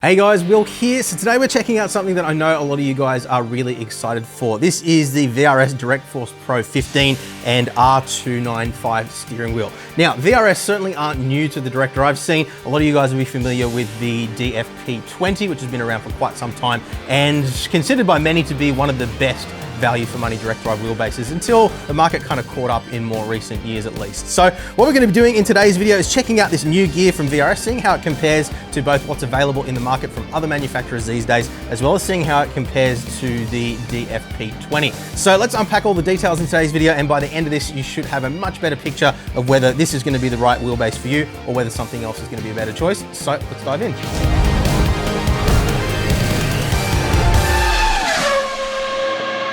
Hey guys, Will here. So today we're checking out something that I know a lot of you guys are really excited for. This is the VRS Direct Force Pro 15 and R295 steering wheel. Now, VRS certainly aren't new to the direct drive scene. A lot of you guys will be familiar with the DFP15, which has been around for quite some time and considered by many to be one of the best value for money direct drive wheelbases until the market kind of caught up in more recent years at least. So what we're going to be doing in today's video is checking out this new gear from VRS, seeing how it compares to both what's available in the market from other manufacturers these days, as well as seeing how it compares to the DFP20. So let's unpack all the details in today's video, and by the end of this, you should have a much better picture of whether this is going to be the right wheelbase for you or whether something else is going to be a better choice. So let's dive in.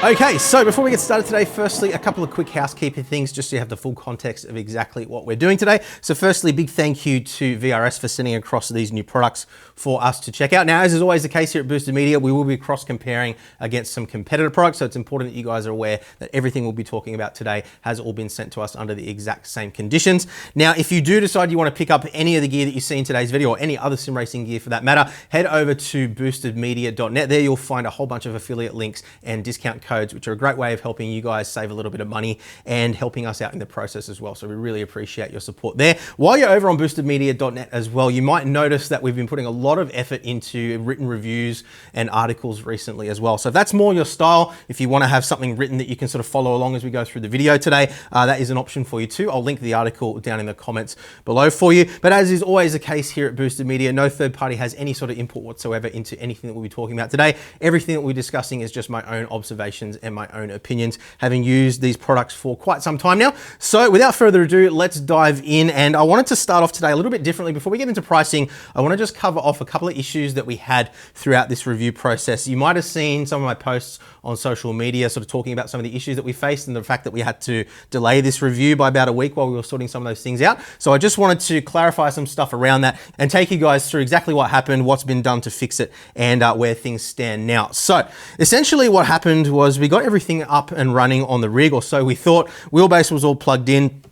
Okay, so before we get started today, firstly, a couple of quick housekeeping things just so you have the full context of exactly what we're doing today. So firstly, big thank you to VRS for sending across these new products for us to check out. Now, as is always the case here at Boosted Media, we will be cross-comparing against some competitor products, so it's important that you guys are aware that everything we'll be talking about today has all been sent to us under the exact same conditions. Now, if you do decide you want to pick up any of the gear that you see in today's video, or any other sim racing gear for that matter, head over to boostedmedia.net. There you'll find a whole bunch of affiliate links and discount codes, which are a great way of helping you guys save a little bit of money and helping us out in the process as well. So we really appreciate your support there. While you're over on boostedmedia.net as well, you might notice that we've been putting a lot of effort into written reviews and articles recently as well. So if that's more your style, if you want to have something written that you can sort of follow along as we go through the video today, that is an option for you too. I'll link the article down in the comments below for you. But as is always the case here at Boosted Media, no third party has any sort of input whatsoever into anything that we'll be talking about today. Everything that we're discussing is just my own observations and my own opinions, having used these products for quite some time now. So without further ado, let's dive in. And I wanted to start off today a little bit differently. Before we get into pricing, I want to just cover off a couple of issues that we had throughout this review process. You might have seen some of my posts on social media sort of talking about some of the issues that we faced and the fact that we had to delay this review by about a week while we were sorting some of those things out. So I just wanted to clarify some stuff around that and take you guys through exactly what happened, what's been done to fix it, and where things stand now. So essentially what happened was we got everything up and running on the rig, or so we thought. Wheelbase was all plugged in,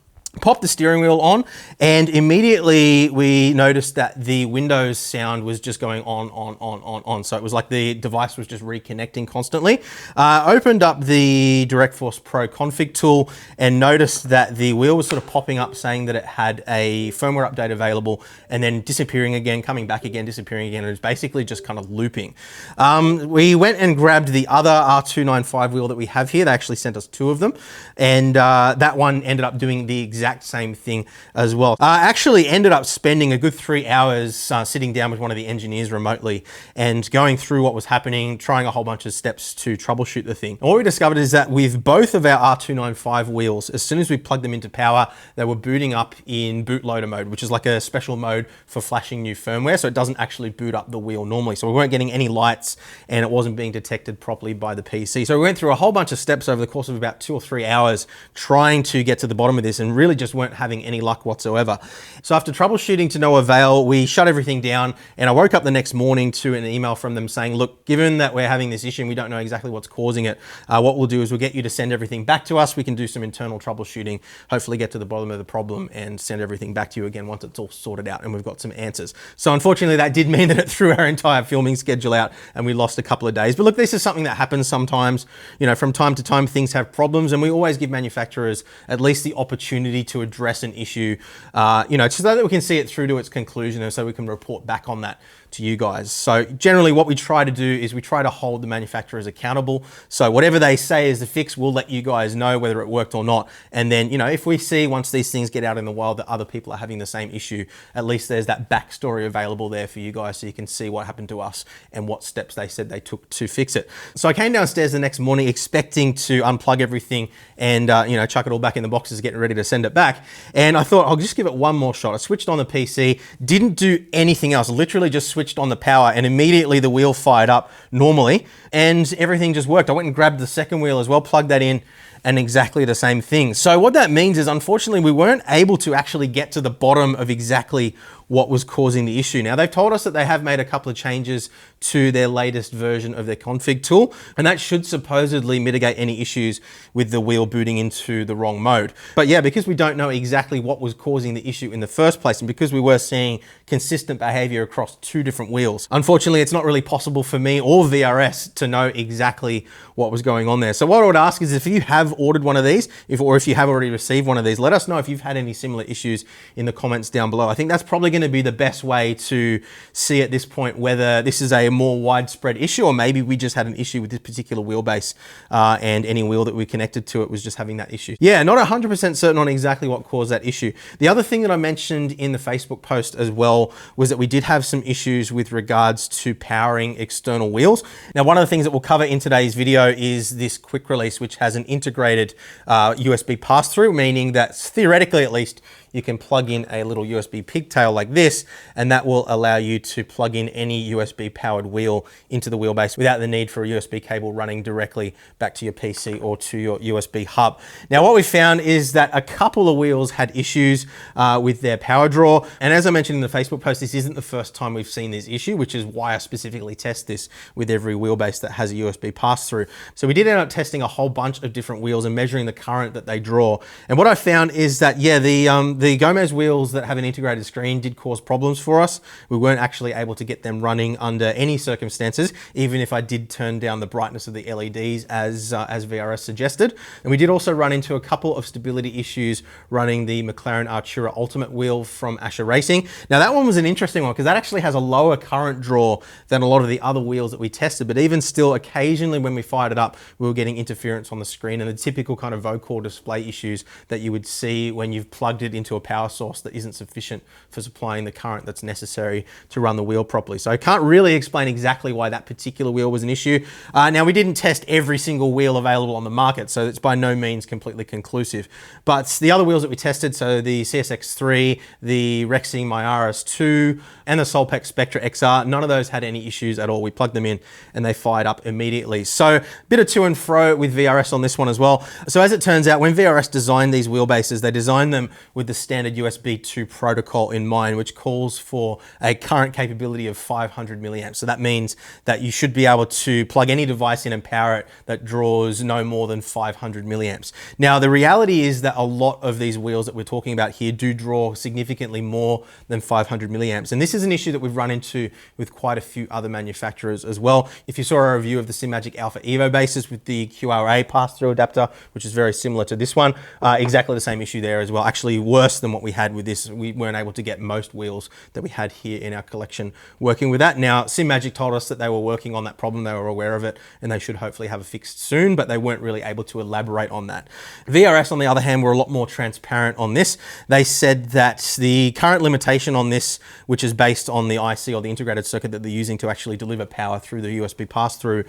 popped the steering wheel on, and immediately we noticed that the Windows sound was just going on. So it was like the device was just reconnecting constantly. Opened up the Direct Force Pro config tool and noticed that the wheel was sort of popping up saying that it had a firmware update available, and then disappearing again, coming back again, disappearing again. It was basically just kind of looping. We went and grabbed the other R295 wheel that we have here. They actually sent us two of them, and that one ended up doing the exact same thing as well. I actually ended up spending a good 3 hours sitting down with one of the engineers remotely and going through what was happening, trying a whole bunch of steps to troubleshoot the thing. And what we discovered is that with both of our R295 wheels, as soon as we plugged them into power, they were booting up in bootloader mode, which is like a special mode for flashing new firmware. So it doesn't actually boot up the wheel normally. So we weren't getting any lights and it wasn't being detected properly by the PC. So we went through a whole bunch of steps over the course of about 2 or 3 hours trying to get to the bottom of this, and really just weren't having any luck whatsoever. So after troubleshooting to no avail, we shut everything down, and I woke up the next morning to an email from them saying, look, given that we're having this issue and we don't know exactly what's causing it, what we'll do is we'll get you to send everything back to us. We can do some internal troubleshooting, hopefully get to the bottom of the problem and send everything back to you again once it's all sorted out and we've got some answers. So unfortunately, that did mean that it threw our entire filming schedule out and we lost a couple of days. But look, this is something that happens sometimes. You know, from time to time, things have problems, and we always give manufacturers at least the opportunity to address an issue, you know, so that we can see it through to its conclusion and so we can report back on that to you guys. So generally what we try to do is we try to hold the manufacturers accountable. So whatever they say is the fix, we'll let you guys know whether it worked or not. And then, you know, if we see once these things get out in the wild that other people are having the same issue, at least there's that backstory available there for you guys so you can see what happened to us and what steps they said they took to fix it. So I came downstairs the next morning expecting to unplug everything and, you know, chuck it all back in the boxes, getting ready to send it back. And I thought I'll just give it one more shot. I switched on the PC, didn't do anything else, literally just switched on the power, and immediately the wheel fired up normally and everything just worked. I went and grabbed the second wheel as well, plugged that in, and exactly the same thing. So what that means is, unfortunately, we weren't able to actually get to the bottom of exactly what was causing the issue. Now, they've told us that they have made a couple of changes to their latest version of their config tool, and that should supposedly mitigate any issues with the wheel booting into the wrong mode. But yeah, because we don't know exactly what was causing the issue in the first place, and because we were seeing consistent behavior across two different wheels, unfortunately, it's not really possible for me or VRS to know exactly what was going on there. So what I would ask is, if you have ordered one of these, or if you have already received one of these, let us know if you've had any similar issues in the comments down below. I think that's probably going to be the best way to see at this point whether this is a more widespread issue, or maybe we just had an issue with this particular wheelbase and any wheel that we connected to it was just having that issue. Yeah, not 100% certain on exactly what caused that issue. The other thing that I mentioned in the Facebook post as well was that we did have some issues with regards to powering external wheels. Now, one of the things that we'll cover in today's video is this quick release, which has an integrated USB pass-through, meaning that theoretically at least, you can plug in a little USB pigtail like this, and that will allow you to plug in any USB powered wheel into the wheelbase without the need for a USB cable running directly back to your PC or to your USB hub. Now, what we found is that a couple of wheels had issues with their power draw. And as I mentioned in the Facebook post, this isn't the first time we've seen this issue, which is why I specifically test this with every wheelbase that has a USB pass-through. So we did end up testing a whole bunch of different wheels and measuring the current that they draw. And what I found is that, yeah, the Gomez wheels that have an integrated screen did cause problems for us. We weren't actually able to get them running under any circumstances, even if I did turn down the brightness of the LEDs as VRS suggested. And we did also run into a couple of stability issues running the McLaren Artura Ultimate wheel from Asher Racing. Now, that one was an interesting one because that actually has a lower current draw than a lot of the other wheels that we tested, but even still, occasionally when we fired it up, we were getting interference on the screen and the typical kind of vocore display issues that you would see when you've plugged it into a power source that isn't sufficient for supplying the current that's necessary to run the wheel properly. So I can't really explain exactly why that particular wheel was an issue. Now, we didn't test every single wheel available on the market, so it's by no means completely conclusive. But the other wheels that we tested, so the CSX3, the Rexing My RS2, and the Solpec Spectra XR, none of those had any issues at all. We plugged them in and they fired up immediately. So a bit of to and fro with VRS on this one as well. So as it turns out, when VRS designed these wheelbases, they designed them with the standard USB 2 protocol in mind, which calls for a current capability of 500 milliamps. So that means that you should be able to plug any device in and power it that draws no more than 500 milliamps. Now, the reality is that a lot of these wheels that we're talking about here do draw significantly more than 500 milliamps. And this is an issue that we've run into with quite a few other manufacturers as well. If you saw a review of the Simagic Alpha Evo bases with the QRA pass-through adapter, which is very similar to this one, exactly the same issue there as well. Actually worse than what we had with this. We weren't able to get most wheels that we had here in our collection working with that. Now, Simagic told us that they were working on that problem, they were aware of it, and they should hopefully have it fixed soon, but they weren't really able to elaborate on that. VRS, on the other hand, were a lot more transparent on this. They said that the current limitation on this, which is based on the IC or the integrated circuit that they're using to actually deliver power through the USB pass-through,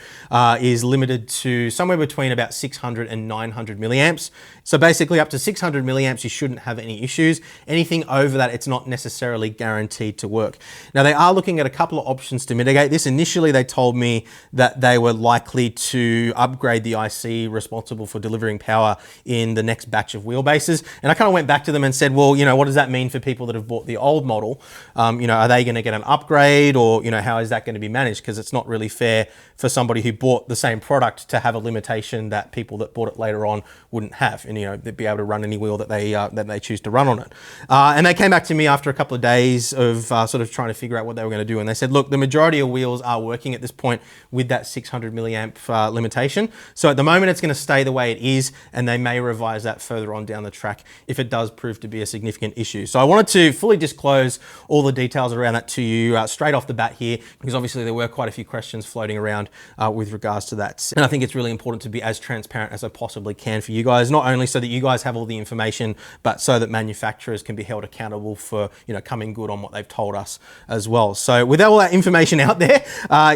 is limited to somewhere between about 600 and 900 milliamps. So basically up to 600 milliamps, you shouldn't have any issues. Anything over that, it's not necessarily guaranteed to work. Now, they are looking at a couple of options to mitigate this. Initially, they told me that they were likely to upgrade the IC responsible for delivering power in the next batch of wheelbases. And I kind of went back to them and said, well, you know, what does that mean for people that have bought the old model? You know, are they going to get an upgrade, or, you know, how is that going to be managed? Because it's not really fair for somebody who bought the same product to have a limitation that people that bought it later on wouldn't have, and, you know, they'd be able to run any wheel that they choose to run on it. And they came back to me after a couple of days of sort of trying to figure out what they were going to do, and they said, look, the majority of wheels are working at this point with that 600 milliamp limitation. So at the moment, it's going to stay the way it is, and they may revise that further on down the track if it does prove to be a significant issue. So I wanted to fully disclose all the details around that to you straight off the bat here, because obviously there were quite a few questions floating around with regards to that. And I think it's really important to be as transparent as I possibly can for you guys, not only so that you guys have all the information, but so that manufacturers can be held accountable for, you know, coming good on what they've told us as well. So with all that information out there,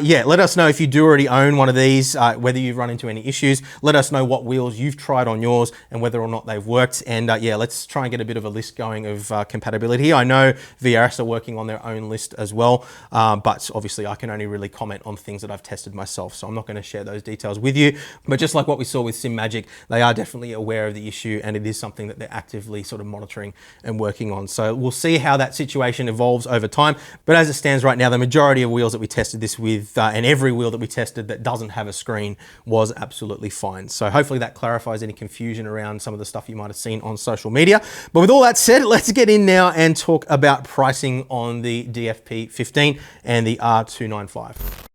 yeah, let us know if you do already own one of these, whether you've run into any issues. Let us know what wheels you've tried on yours and whether or not they've worked. And yeah, let's try and get a bit of a list going of compatibility. I know VRS are working on their own list as well, but obviously I can only really comment on things that I've tested myself, so I'm not going to share those details with you. But just like what we saw with Simagic, they are definitely aware of the issue, and it is something that they're actively sort of monitoring monitoring and working on. So we'll see how that situation evolves over time. But as it stands right now, the majority of wheels that we tested this with, and every wheel that we tested that doesn't have a screen, was absolutely fine. So hopefully that clarifies any confusion around some of the stuff you might have seen on social media. But with all that said, let's get in now and talk about pricing on the DFP15 and the R295.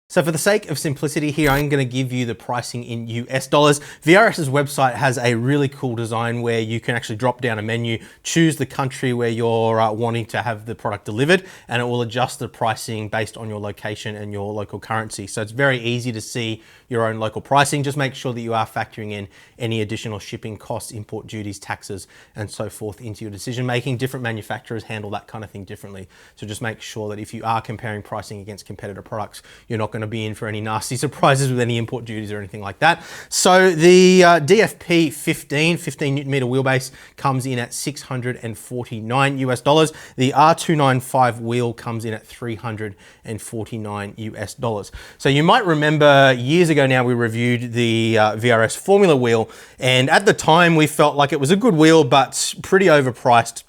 So for the sake of simplicity here, I'm going to give you the pricing in US dollars. VRS's website has a really cool design where you can actually drop down a menu, choose the country where you're wanting to have the product delivered, and it will adjust the pricing based on your location and your local currency. So it's very easy to see your own local pricing. Just make sure that you are factoring in any additional shipping costs, import duties, taxes, and so forth into your decision making. Different manufacturers handle that kind of thing differently. So just make sure that if you are comparing pricing against competitor products, you're not going to be in for any nasty surprises with any import duties or anything like that. So the DFP15 15 Newton meter wheelbase comes in at 649 US dollars. The R295 wheel comes in at 349 US dollars. So you might remember years ago now we reviewed the VRS Formula wheel, and at the time we felt like it was a good wheel but pretty overpriced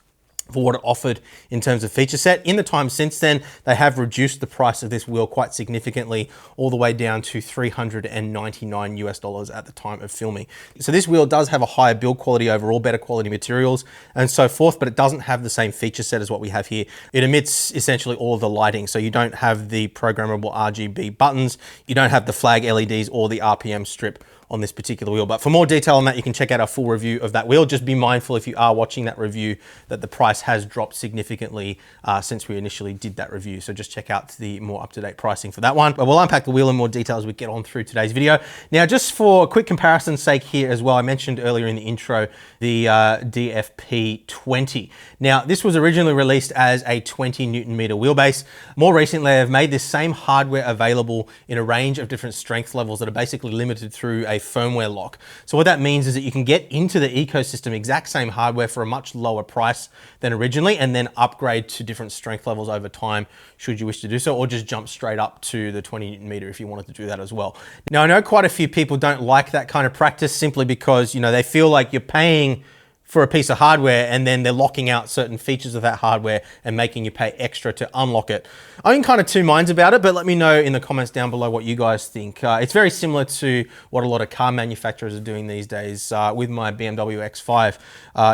for what it offered in terms of feature set. In the time since then, they have reduced the price of this wheel quite significantly, all the way down to 399 US dollars at the time of filming. So this wheel does have a higher build quality overall, better quality materials and so forth, but it doesn't have the same feature set as what we have here. It emits essentially all of the lighting. So you don't have the programmable RGB buttons, you don't have the flag LEDs or the RPM strip on this particular wheel. But for more detail on that, you can check out our full review of that wheel. Just be mindful if you are watching that review that the price has dropped significantly since we initially did that review. So just check out the more up-to-date pricing for that one. But we'll unpack the wheel in more detail as we get on through today's video. Now, just for a quick comparison's sake here as well, I mentioned earlier in the intro, the DFP20. Now, this was originally released as a 20 Newton meter wheelbase. More recently, they've made this same hardware available in a range of different strength levels that are basically limited through a firmware lock. So what that means is that you can get into the ecosystem exact same hardware for a much lower price than originally, and then upgrade to different strength levels over time should you wish to do so, or just jump straight up to the 20 Newton meter if you wanted to do that as well. Now, I know quite a few people don't like that kind of practice simply because, you know, they feel like you're paying for a piece of hardware and then they're locking out certain features of that hardware and making you pay extra to unlock it. I'm in kind of two minds about it, but let me know in the comments down below what you guys think. It's very similar to what a lot of car manufacturers are doing these days. With my BMW X5,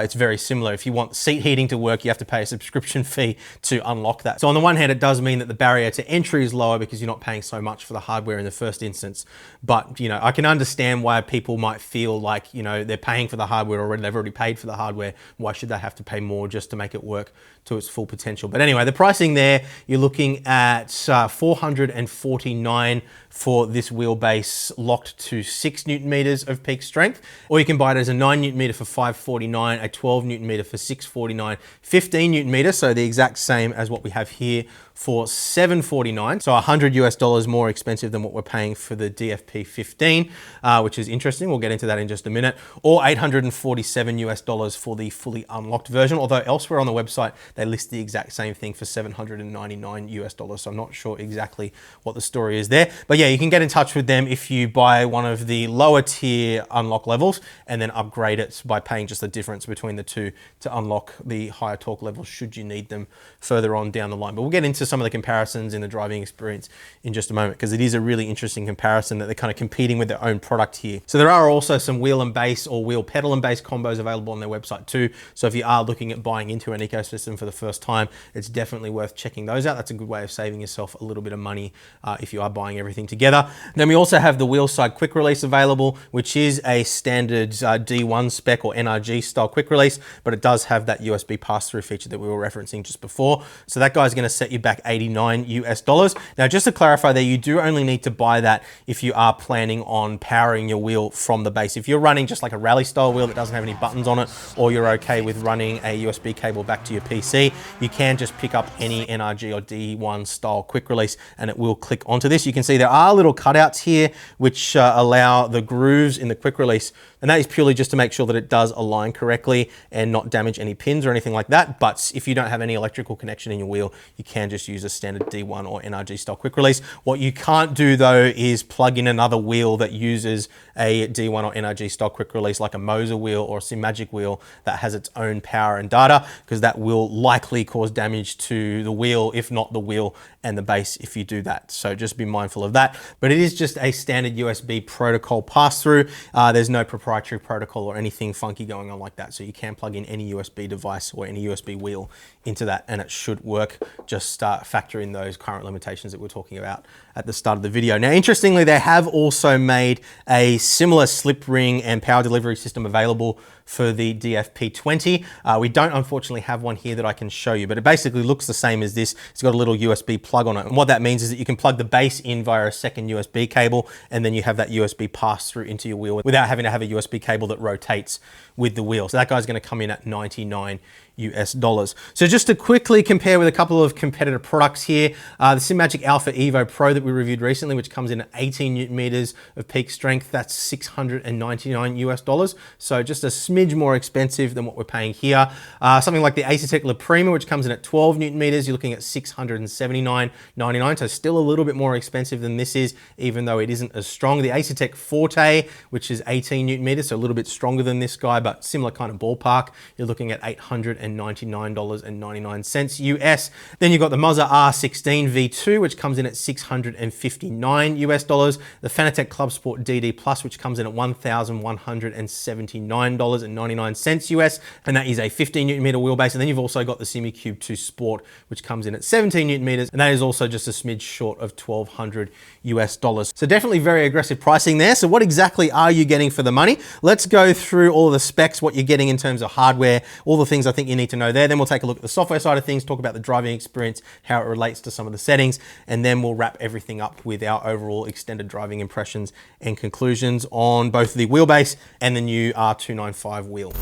it's very similar. If you want seat heating to work, you have to pay a subscription fee to unlock that. So on the one hand, it does mean that the barrier to entry is lower because you're not paying so much for the hardware in the first instance. But, you know, I can understand why people might feel like, you know, they're paying for the hardware already. They've already paid for the hardware. Why should they have to pay more just to make it work to its full potential? But anyway, the pricing there, you're looking at 449 for this wheelbase locked to 6 Newton meters of peak strength, or you can buy it as a 9 Newton meter for 549, a 12 Newton meter for 649, 15 Newton meter, so the exact same as what we have here, for 749, so 100 US dollars more expensive than what we're paying for the DFP15, which is interesting. We'll get into that in just a minute. Or 847 US dollars for the fully unlocked version, although elsewhere on the website, they list the exact same thing for 799 US dollars. So I'm not sure exactly what the story is there. But yeah, you can get in touch with them if you buy one of the lower tier unlock levels and then upgrade it by paying just the difference between the two to unlock the higher torque levels should you need them further on down the line. But we'll get into some of the comparisons in the driving experience in just a moment, because it is a really interesting comparison that they're kind of competing with their own product here. So there are also some wheel and base or wheel pedal and base combos available on their website too. So if you are looking at buying into an ecosystem for the first time, it's definitely worth checking those out. That's a good way of saving yourself a little bit of money if you are buying everything together. Then we also have the wheel side quick release available, which is a standard D1 spec or NRG style quick release, but it does have that USB pass-through feature that we were referencing just before. So that guy's going to set you back 89 US dollars. Now, just to clarify there, you do only need to buy that if you are planning on powering your wheel from the base. If you're running just like a rally style wheel that doesn't have any buttons on it, or you're okay with running a USB cable back to your PC, you can just pick up any NRG or D1 style quick release and it will click onto this. You can see there are little cutouts here which allow the grooves in the quick release, and that is purely just to make sure that it does align correctly and not damage any pins or anything like that. But if you don't have any electrical connection in your wheel, you can just use a standard D1 or NRG style quick release. What you can't do though is plug in another wheel that uses a D1 or NRG style quick release like a MOZA wheel or a Simagic wheel wheel that has its own power and data, because that will likely cause damage to the wheel, if not the wheel and the base if you do that. So just be mindful of that. But it is just a standard USB protocol pass-through. There's no proprietary protocol or anything funky going on like that. So you can plug in any USB device or any USB wheel into that and it should work. Just factor in those current limitations that we're talking about at the start of the video. Now, interestingly, they have also made a similar slip ring and power delivery system available for the DFP20. We don't unfortunately have one here that I can show you, but it basically looks the same as this. It's got a little USB plug on it. And what that means is that you can plug the base in via a second USB cable, and then you have that USB pass through into your wheel without having to have a USB cable that rotates with the wheel. So that guy's gonna come in at $99 US. So just to quickly compare with a couple of competitor products here, the Simagic Alpha Evo Pro that we reviewed recently, which comes in at 18 Newton meters of peak strength, that's $699 US. So just a smidge more expensive than what we're paying here. Something like the Asetek La Prima, which comes in at 12 Newton meters, you're looking at $679.99. So still a little bit more expensive than this is, even though it isn't as strong. The Asetek Forte, which is 18 Newton meters, so a little bit stronger than this guy, but similar kind of ballpark, you're looking at $899.99 US. Then you've got the MOZA R16 V2, which comes in at $659 US. The Fanatec Club Sport DD Plus, which comes in at $1,179.99 US. And that is a 15 Newton meter wheelbase. And then you've also got the Simagic 2 Sport, which comes in at 17 Newton meters. And that is also just a smidge short of $1,200 US. So definitely very aggressive pricing there. So what exactly are you getting for the money? Let's go through all of the specs, what you're getting in terms of hardware, all the things I think you need to know there. Then we'll take a look at the software side of things, talk about the driving experience, how it relates to some of the settings, and then we'll wrap everything up with our overall extended driving impressions and conclusions on both the wheelbase and the new R295 wheel.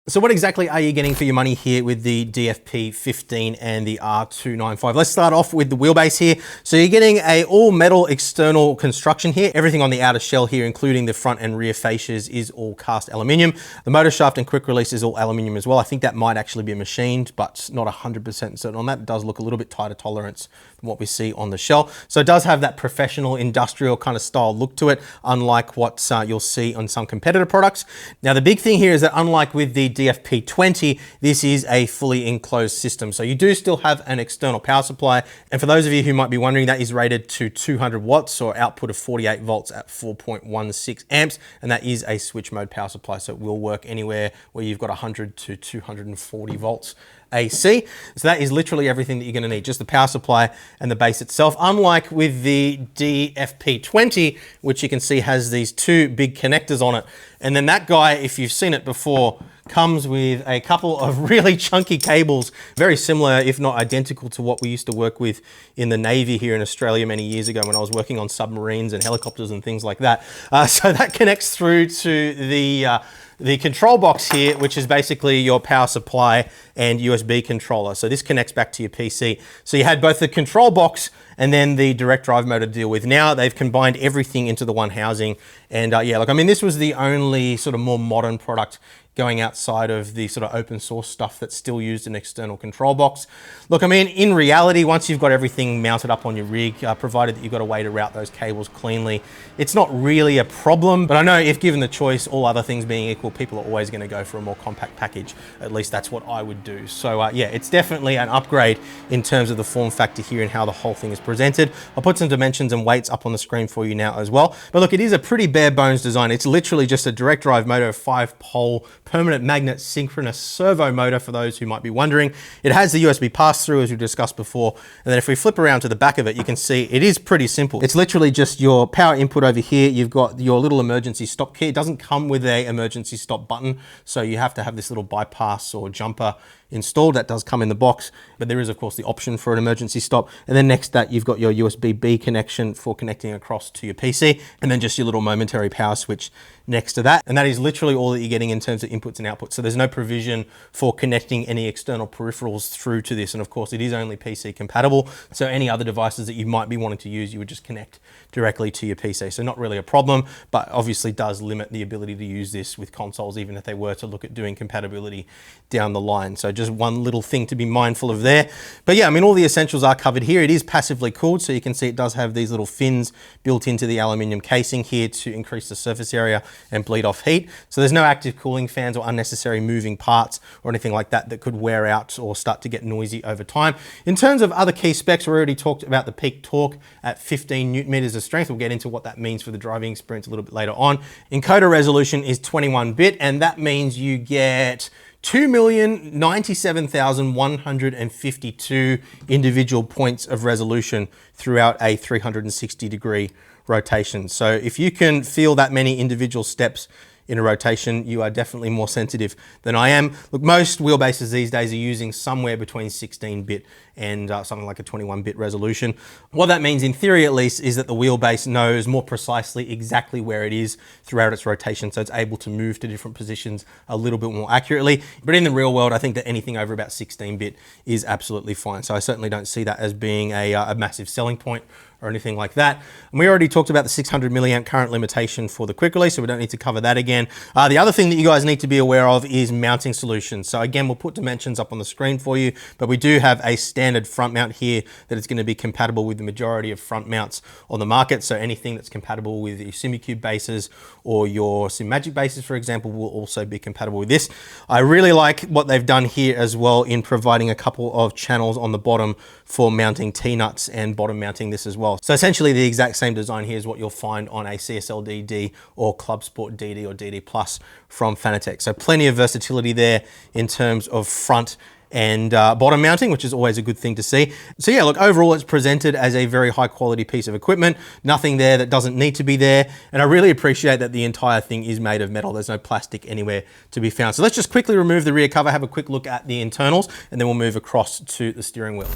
So what exactly are you getting for your money here with the DFP15 and the R295? Let's start off with the wheelbase here. So you're getting a all metal external construction here. Everything on the outer shell here, including the front and rear fascias, is all cast aluminium. The motor shaft and quick release is all aluminium as well. I think that might actually be machined, but not 100% certain on that. It does look a little bit tighter tolerance than what we see on the shell. So it does have that professional industrial kind of style look to it, unlike what you'll see on some competitor products. Now the big thing here is that unlike with the DFP20, this is a fully enclosed system. So you do still have an external power supply. And for those of you who might be wondering, that is rated to 200 watts or output of 48 volts at 4.16 amps. And that is a switch mode power supply. So it will work anywhere where you've got 100 to 240 volts AC. So that is literally everything that you're gonna need, just the power supply and the base itself. Unlike with the DFP20, which you can see has these two big connectors on it. And then that guy, if you've seen it before, comes with a couple of really chunky cables, very similar, if not identical to what we used to work with in the Navy here in Australia many years ago when I was working on submarines and helicopters and things like that. So that connects through to the control box here, which is basically your power supply and USB controller. So this connects back to your PC. So you had both the control box and then the direct drive motor to deal with. Now they've combined everything into the one housing. And yeah, look, I mean, this was the only sort of more modern product going outside of the sort of open source stuff that's still used an external control box. Look, I mean, in reality, once you've got everything mounted up on your rig, provided that you've got a way to route those cables cleanly, it's not really a problem. But I know if given the choice, all other things being equal, people are always gonna go for a more compact package. At least that's what I would do. So yeah, it's definitely an upgrade in terms of the form factor here and how the whole thing is presented. I'll put some dimensions and weights up on the screen for you now as well. But look, it is a pretty bare bones design. It's literally just a direct drive motor, 5-pole, permanent magnet synchronous servo motor for those who might be wondering. It has the USB pass-through as we discussed before. And then if we flip around to the back of it, you can see it is pretty simple. It's literally just your power input over here. You've got your little emergency stop key. It doesn't come with a emergency stop button. So you have to have this little bypass or jumper installed. That does come in the box, but there is of course the option for an emergency stop. And then next to that, you've got your USB-B connection for connecting across to your PC, and then just your little momentary power switch next to that. And that is literally all that you're getting in terms of inputs and outputs. So there's no provision for connecting any external peripherals through to this. And of course it is only PC compatible. So any other devices that you might be wanting to use, you would just connect directly to your PC. So not really a problem, but obviously does limit the ability to use this with consoles, even if they were to look at doing compatibility down the line. So just one little thing to be mindful of there. But yeah, I mean, all the essentials are covered here. It is passively cooled, so you can see it does have these little fins built into the aluminium casing here to increase the surface area and bleed off heat. So there's no active cooling fans or unnecessary moving parts or anything like that that could wear out or start to get noisy over time. In terms of other key specs, we already talked about the peak torque at 15 Newton meters of strength. We'll get into what that means for the driving experience a little bit later on. Encoder resolution is 21-bit, and that means you get 2,097,152 individual points of resolution throughout a 360-degree rotation. So if you can feel that many individual steps in a rotation, you are definitely more sensitive than I am. Look, most wheelbases these days are using somewhere between 16-bit and something like a 21-bit resolution. What that means, in theory at least, is that the wheelbase knows more precisely exactly where it is throughout its rotation, so it's able to move to different positions a little bit more accurately. But in the real world, I think that anything over about 16-bit is absolutely fine. So I certainly don't see that as being a massive selling point or anything like that. And we already talked about the 600 milliamp current limitation for the quick release, so we don't need to cover that again. The other thing that you guys need to be aware of is mounting solutions. So again, we'll put dimensions up on the screen for you, but we do have a standard front mount here that is going to be compatible with the majority of front mounts on the market. So anything that's compatible with your Simagic bases or your Simagic bases, for example, will also be compatible with this. I really like what they've done here as well in providing a couple of channels on the bottom for mounting T-nuts and bottom mounting this as well. So essentially the exact same design here is what you'll find on a CSL DD or Club Sport DD or DD Plus from Fanatec. So plenty of versatility there in terms of front and bottom mounting, which is always a good thing to see. So yeah, look, overall it's presented as a very high quality piece of equipment. Nothing there that doesn't need to be there. And I really appreciate that the entire thing is made of metal. There's no plastic anywhere to be found. So let's just quickly remove the rear cover, have a quick look at the internals, and then we'll move across to the steering wheel.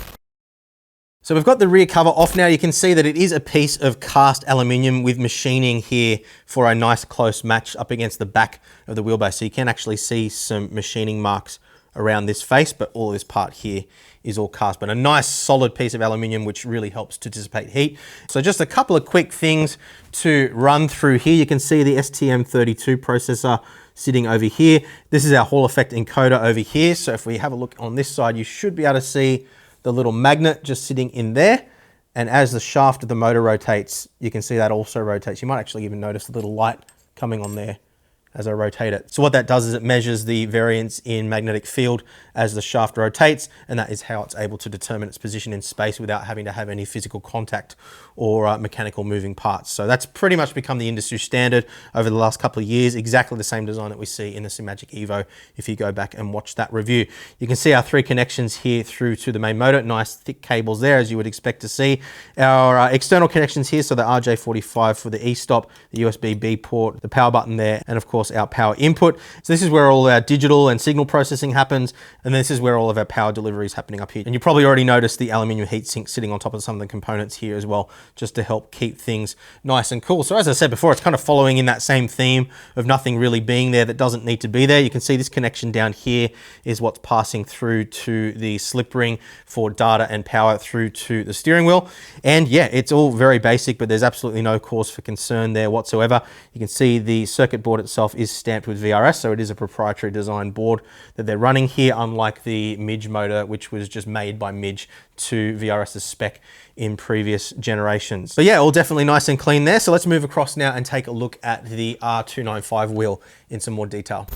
So we've got the rear cover off now. You can see that it is a piece of cast aluminium with machining here for a nice close match up against the back of the wheelbase. So you can actually see some machining marks around this face, but all this part here is all cast, but a nice solid piece of aluminium, which really helps to dissipate heat. So just a couple of quick things to run through here. You can see the STM32 processor sitting over here. This is our Hall effect encoder over here. So if we have a look on this side, you should be able to see the little magnet just sitting in there. And as the shaft of the motor rotates, you can see that also rotates. You might actually even notice a little light coming on there as I rotate it. So what that does is it measures the variance in magnetic field as the shaft rotates, and that is how it's able to determine its position in space without having to have any physical contact or mechanical moving parts. So that's pretty much become the industry standard over the last couple of years, exactly the same design that we see in the Simagic Evo if you go back and watch that review. You can see our 3 connections here through to the main motor, nice thick cables there as you would expect to see. Our external connections here, so the RJ45 for the e-stop, the USB-B port, the power button there, and of course our power input. So this is where all our digital and signal processing happens, and this is where all of our power delivery is happening up here. And you probably already noticed the aluminium heatsink sitting on top of some of the components here as well, just to help keep things nice and cool. So as I said before, it's kind of following in that same theme of nothing really being there that doesn't need to be there. You can see this connection down here is what's passing through to the slip ring for data and power through to the steering wheel. And yeah, it's all very basic, but there's absolutely no cause for concern there whatsoever. You can see the circuit board itself is stamped with VRS, so it is a proprietary design board that they're running here, unlike the Midge motor, which was just made by Midge to VRS's spec in previous generations. But yeah, all definitely nice and clean there. So let's move across now and take a look at the R295 wheel in some more detail.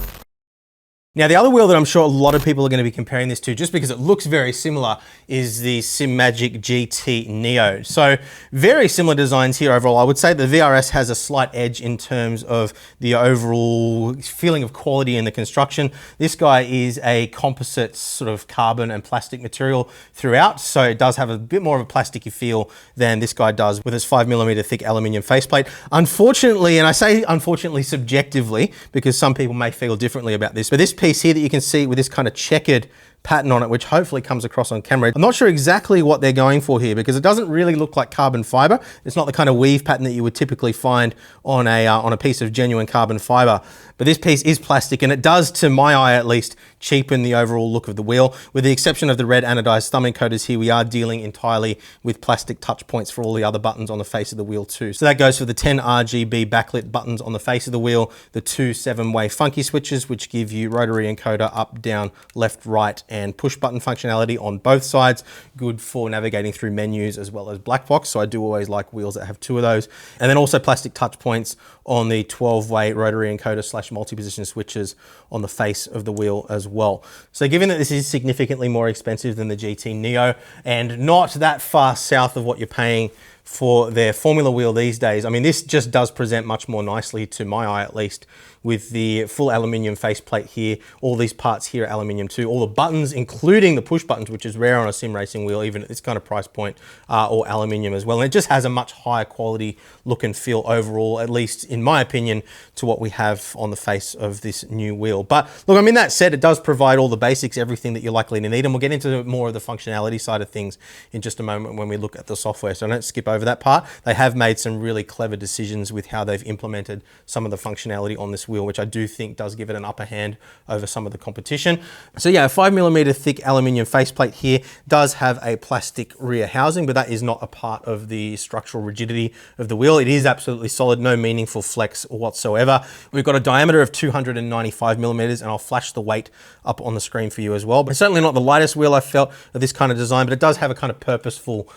Now, the other wheel that I'm sure a lot of people are going to be comparing this to, just because it looks very similar, is the Simagic GT Neo. So very similar designs here overall. I would say the VRS has a slight edge in terms of the overall feeling of quality in the construction. This guy is a composite sort of carbon and plastic material throughout, so it does have a bit more of a plasticky feel than this guy does with its 5mm thick aluminium faceplate. Unfortunately, and I say unfortunately subjectively, because some people may feel differently about this, but this piece here that you can see with this kind of checkered pattern on it, which hopefully comes across on camera. I'm not sure exactly what they're going for here because it doesn't really look like carbon fiber. It's not the kind of weave pattern that you would typically find on a piece of genuine carbon fiber. But this piece is plastic, and it does, to my eye at least, cheapen the overall look of the wheel. With the exception of the red anodized thumb encoders here, we are dealing entirely with plastic touch points for all the other buttons on the face of the wheel too. So that goes for the 10 RGB backlit buttons on the face of the wheel, the 2 7-way funky switches, which give you rotary encoder up, down, left, right, and push button functionality on both sides. Good for navigating through menus as well as black box. So I do always like wheels that have two of those. And then also plastic touch points on the 12-way rotary encoder / multi-position switches on the face of the wheel as well. So given that this is significantly more expensive than the GT Neo and not that far south of what you're paying for their Formula wheel these days, I mean, this just does present much more nicely to my eye, at least, with the full aluminium faceplate here. All these parts here are aluminium too. All the buttons, including the push buttons, which is rare on a sim racing wheel, even at this kind of price point, are all aluminium as well. And it just has a much higher quality look and feel overall, at least in my opinion, to what we have on the face of this new wheel. But look, I mean, that said, it does provide all the basics, everything that you're likely to need. And we'll get into more of the functionality side of things in just a moment when we look at the software. So don't skip over that part. They have made some really clever decisions with how they've implemented some of the functionality on this wheel, which I do think does give it an upper hand over some of the competition. So yeah, a 5mm thick aluminium faceplate here does have a plastic rear housing, but that is not a part of the structural rigidity of the wheel. It is absolutely solid, no meaningful flex whatsoever. We've got a diameter of 295mm, and I'll flash the weight up on the screen for you as well. But it's certainly not the lightest wheel I've felt of this kind of design, but it does have a kind of purposeful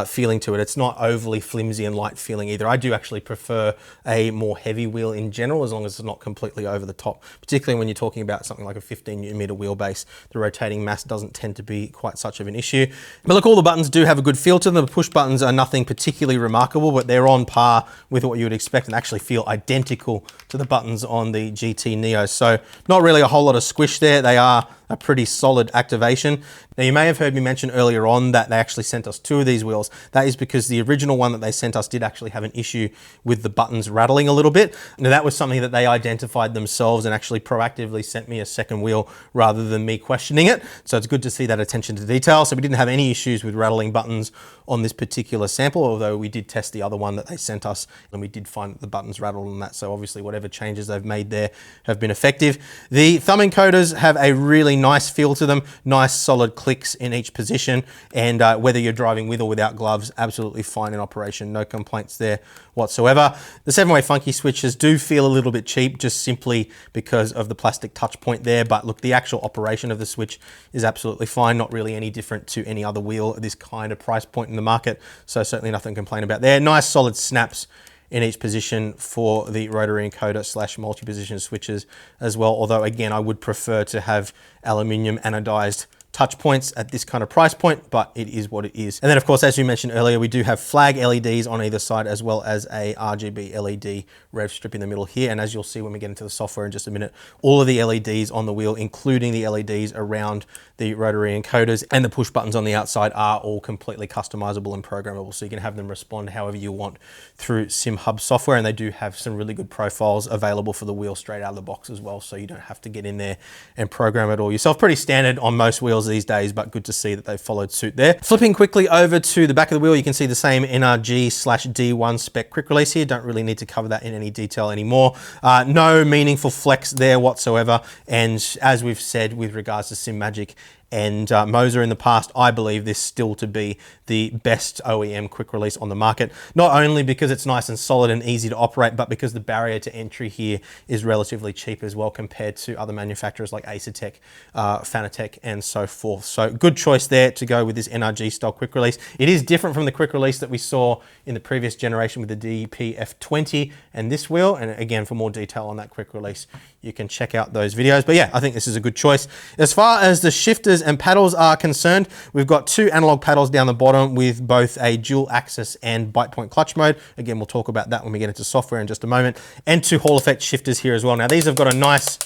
feeling to it. It's not overly flimsy and light feeling either. I do actually prefer a more heavy wheel in general, as long as it's not completely over the top, particularly when you're talking about something like a 15mm wheelbase. The rotating mass doesn't tend to be quite such of an issue. But look, all the buttons do have a good feel to them. The push buttons are nothing particularly remarkable, but they're on par with what you would expect and actually feel identical to the buttons on the GT Neo. So not really a whole lot of squish there. They are a pretty solid activation. Now, you may have heard me mention earlier on that they actually sent us two of these wheels. That is because the original one that they sent us did actually have an issue with the buttons rattling a little bit. Now, that was something that they identified themselves and actually proactively sent me a second wheel rather than me questioning it. So it's good to see that attention to detail. So we didn't have any issues with rattling buttons on this particular sample, although we did test the other one that they sent us and we did find that the buttons rattled on that. So obviously whatever changes they've made there have been effective. The thumb encoders have a really nice feel to them, nice solid clicks in each position, and whether you're driving with or without gloves, absolutely fine in operation, no complaints there whatsoever. The 7-way funky switches do feel a little bit cheap just simply because of the plastic touch point there, but look, the actual operation of the switch is absolutely fine, not really any different to any other wheel at this kind of price point in the market, so certainly nothing to complain about there. Nice solid snaps in each position for the rotary encoder / multi-position switches as well, although again, I would prefer to have aluminium anodized touch points at this kind of price point, but it is what it is. And then of course, as you mentioned earlier, we do have flag LEDs on either side, as well as a RGB LED rev strip in the middle here. And as you'll see when we get into the software in just a minute, all of the LEDs on the wheel, including the LEDs around the rotary encoders and the push buttons on the outside, are all completely customizable and programmable. So you can have them respond however you want through SimHub software. And they do have some really good profiles available for the wheel straight out of the box as well. So you don't have to get in there and program it all yourself. Pretty standard on most wheels these days, but good to see that they've followed suit there. Flipping quickly over to the back of the wheel, you can see the same NRG/D1 spec quick release here. Don't really need to cover that in any detail anymore. No meaningful flex there whatsoever. And as we've said with regards to Simagic and MOZA in the past, I believe this still to be the best OEM quick release on the market, not only because it's nice and solid and easy to operate, but because the barrier to entry here is relatively cheap as well compared to other manufacturers like Asetek, Fanatec, and so forth. So good choice there to go with this NRG style quick release. It is different from the quick release that we saw in the previous generation with the DFP15 and this wheel. And again, for more detail on that quick release, you can check out those videos. But yeah, I think this is a good choice. As far as the shifters and paddles are concerned, we've got two analog paddles down the bottom with both a dual axis and bite point clutch mode. Again, we'll talk about that when we get into software in just a moment. And two Hall effect shifters here as well. Now, these have got a nice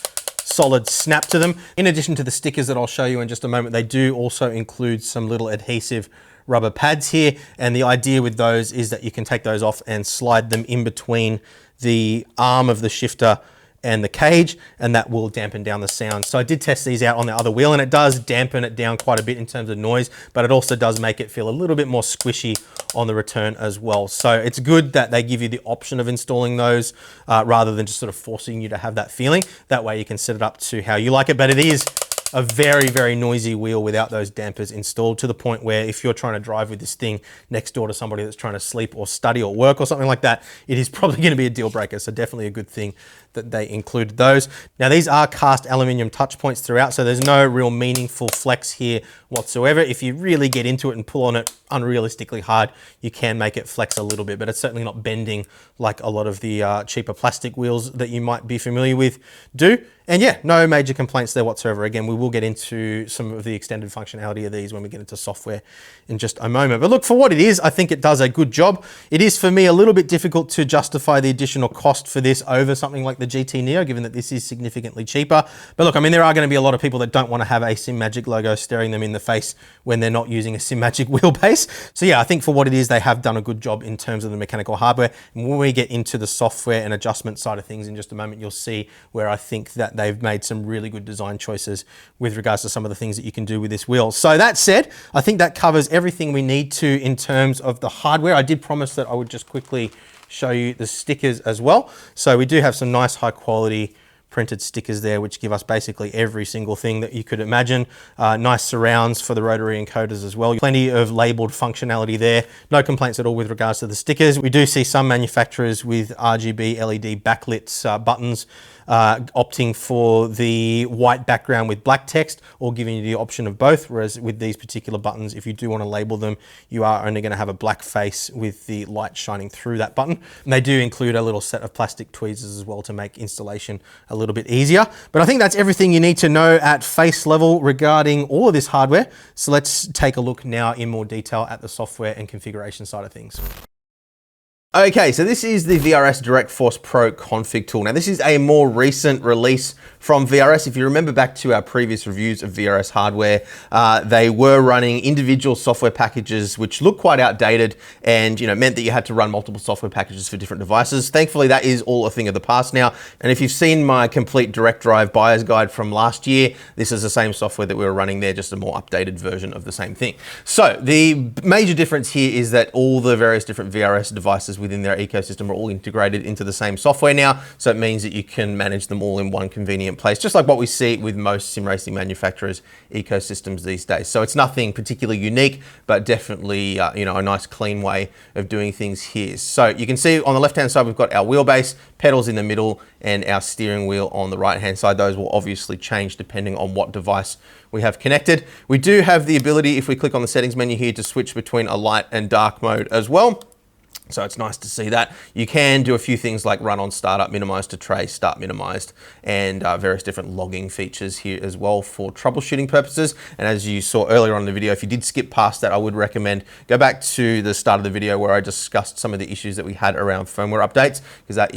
solid snap to them. In addition to the stickers that I'll show you in just a moment, they do also include some little adhesive rubber pads here. And the idea with those is that you can take those off and slide them in between the arm of the shifter and the cage, and that will dampen down the sound. So I did test these out on the other wheel, and it does dampen it down quite a bit in terms of noise, but it also does make it feel a little bit more squishy on the return as well. So it's good that they give you the option of installing those rather than just sort of forcing you to have that feeling. That way you can set it up to how you like it, but it is a very, very noisy wheel without those dampers installed, to the point where if you're trying to drive with this thing next door to somebody that's trying to sleep or study or work or something like that, it is probably going to be a deal breaker. So definitely a good thing that they included those. Now these are cast aluminium touch points throughout, so there's no real meaningful flex here whatsoever. If you really get into it and pull on it unrealistically hard, you can make it flex a little bit, but it's certainly not bending like a lot of the cheaper plastic wheels that you might be familiar with do. And yeah, no major complaints there whatsoever. Again, we will get into some of the extended functionality of these when we get into software in just a moment. But look, for what it is, I think it does a good job. It is, for me, a little bit difficult to justify the additional cost for this over something like the GT Neo, given that this is significantly cheaper. But look, I mean, there are going to be a lot of people that don't want to have a Simagic logo staring them in the face when they're not using a Simagic wheelbase. So yeah, I think for what it is, they have done a good job in terms of the mechanical hardware. And when we get into the software and adjustment side of things in just a moment, you'll see where I think that they've made some really good design choices with regards to some of the things that you can do with this wheel. So that said, I think that covers everything we need to in terms of the hardware. I did promise that I would just quickly show you the stickers as well. So we do have some nice high quality printed stickers there, which give us basically every single thing that you could imagine. Nice surrounds for the rotary encoders as well. Plenty of labeled functionality there. No complaints at all with regards to the stickers. We do see some manufacturers with RGB LED backlit buttons opting for the white background with black text, or giving you the option of both. Whereas with these particular buttons, if you do want to label them, you are only going to have a black face with the light shining through that button. And they do include a little set of plastic tweezers as well to make installation a little bit easier. But I think that's everything you need to know at face level regarding all of this hardware. So let's take a look now in more detail at the software and configuration side of things. Okay, so this is the VRS Direct Force Pro config tool. Now this is a more recent release from VRS. If you remember back to our previous reviews of VRS hardware, they were running individual software packages which looked quite outdated, and meant that you had to run multiple software packages for different devices. Thankfully, that is all a thing of the past now. And if you've seen my complete direct drive buyer's guide from last year, this is the same software that we were running there, just a more updated version of the same thing. So the major difference here is that all the various different VRS devices within their ecosystem are all integrated into the same software now. So it means that you can manage them all in one convenient place, just like what we see with most sim racing manufacturers' ecosystems these days. So it's nothing particularly unique, but definitely a nice clean way of doing things here. So you can see on the left-hand side, we've got our wheelbase, pedals in the middle, and our steering wheel on the right-hand side. Those will obviously change depending on what device we have connected. We do have the ability, if we click on the settings menu here, to switch between a light and dark mode as well. So it's nice to see that. You can do a few things like run on startup, minimize to tray, start minimized, and various different logging features here as well for troubleshooting purposes. And as you saw earlier on in the video, if you did skip past that, I would recommend go back to the start of the video where I discussed some of the issues that we had around firmware updates, because that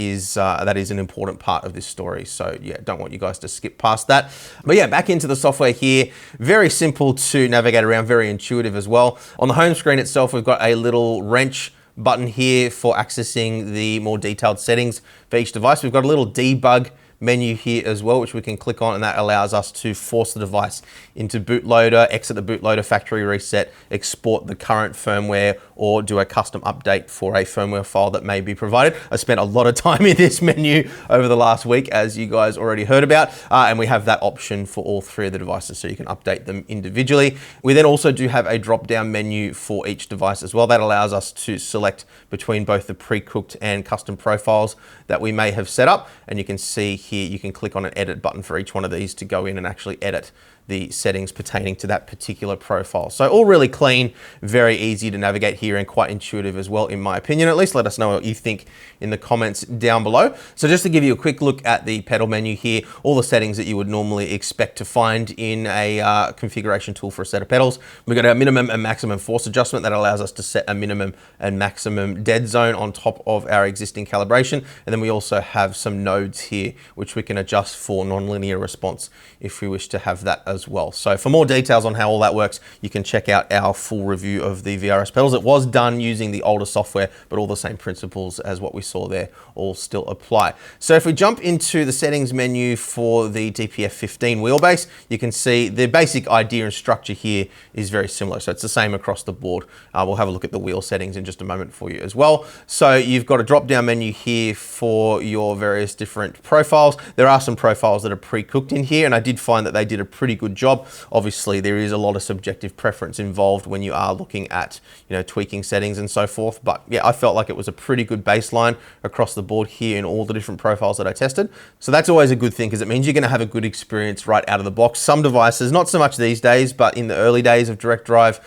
is an important part of this story. So yeah, don't want you guys to skip past that. But yeah, back into the software here. Very simple to navigate around, very intuitive as well. On the home screen itself, we've got a little wrench button here for accessing the more detailed settings for each device. We've got a little debug menu here as well, which we can click on, and that allows us to force the device into bootloader, exit the bootloader, factory reset, export the current firmware, or do a custom update for a firmware file that may be provided. I spent a lot of time in this menu over the last week, as you guys already heard about, and we have that option for all three of the devices, so you can update them individually. We then also do have a drop-down menu for each device as well. That allows us to select between both the pre-cooked and custom profiles that we may have set up, and you can see here you can click on an edit button for each one of these to go in and actually edit the settings pertaining to that particular profile. So all really clean, very easy to navigate here, and quite intuitive as well, in my opinion. At least let us know what you think in the comments down below. So just to give you a quick look at the pedal menu here, all the settings that you would normally expect to find in a configuration tool for a set of pedals. We've got our minimum and maximum force adjustment that allows us to set a minimum and maximum dead zone on top of our existing calibration. And then we also have some nodes here, which we can adjust for nonlinear response if we wish to have that as well. So for more details on how all that works, you can check out our full review of the VRS pedals. It was done using the older software, but all the same principles as what we saw there all still apply. So if we jump into the settings menu for the DFP15 wheelbase, you can see the basic idea and structure here is very similar. So it's the same across the board. We'll have a look at the wheel settings in just a moment for you as well. So you've got a drop-down menu here for your various different profiles. There are some profiles that are pre-cooked in here, and I did find that they did a pretty good job. Obviously, there is a lot of subjective preference involved when you are looking at, tweaking settings and so forth. But yeah, I felt like it was a pretty good baseline across the board here in all the different profiles that I tested. So that's always a good thing, because it means you're going to have a good experience right out of the box. Some devices, not so much these days, but in the early days of direct drive,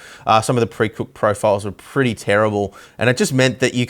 some of the pre-cooked profiles were pretty terrible, and it just meant that you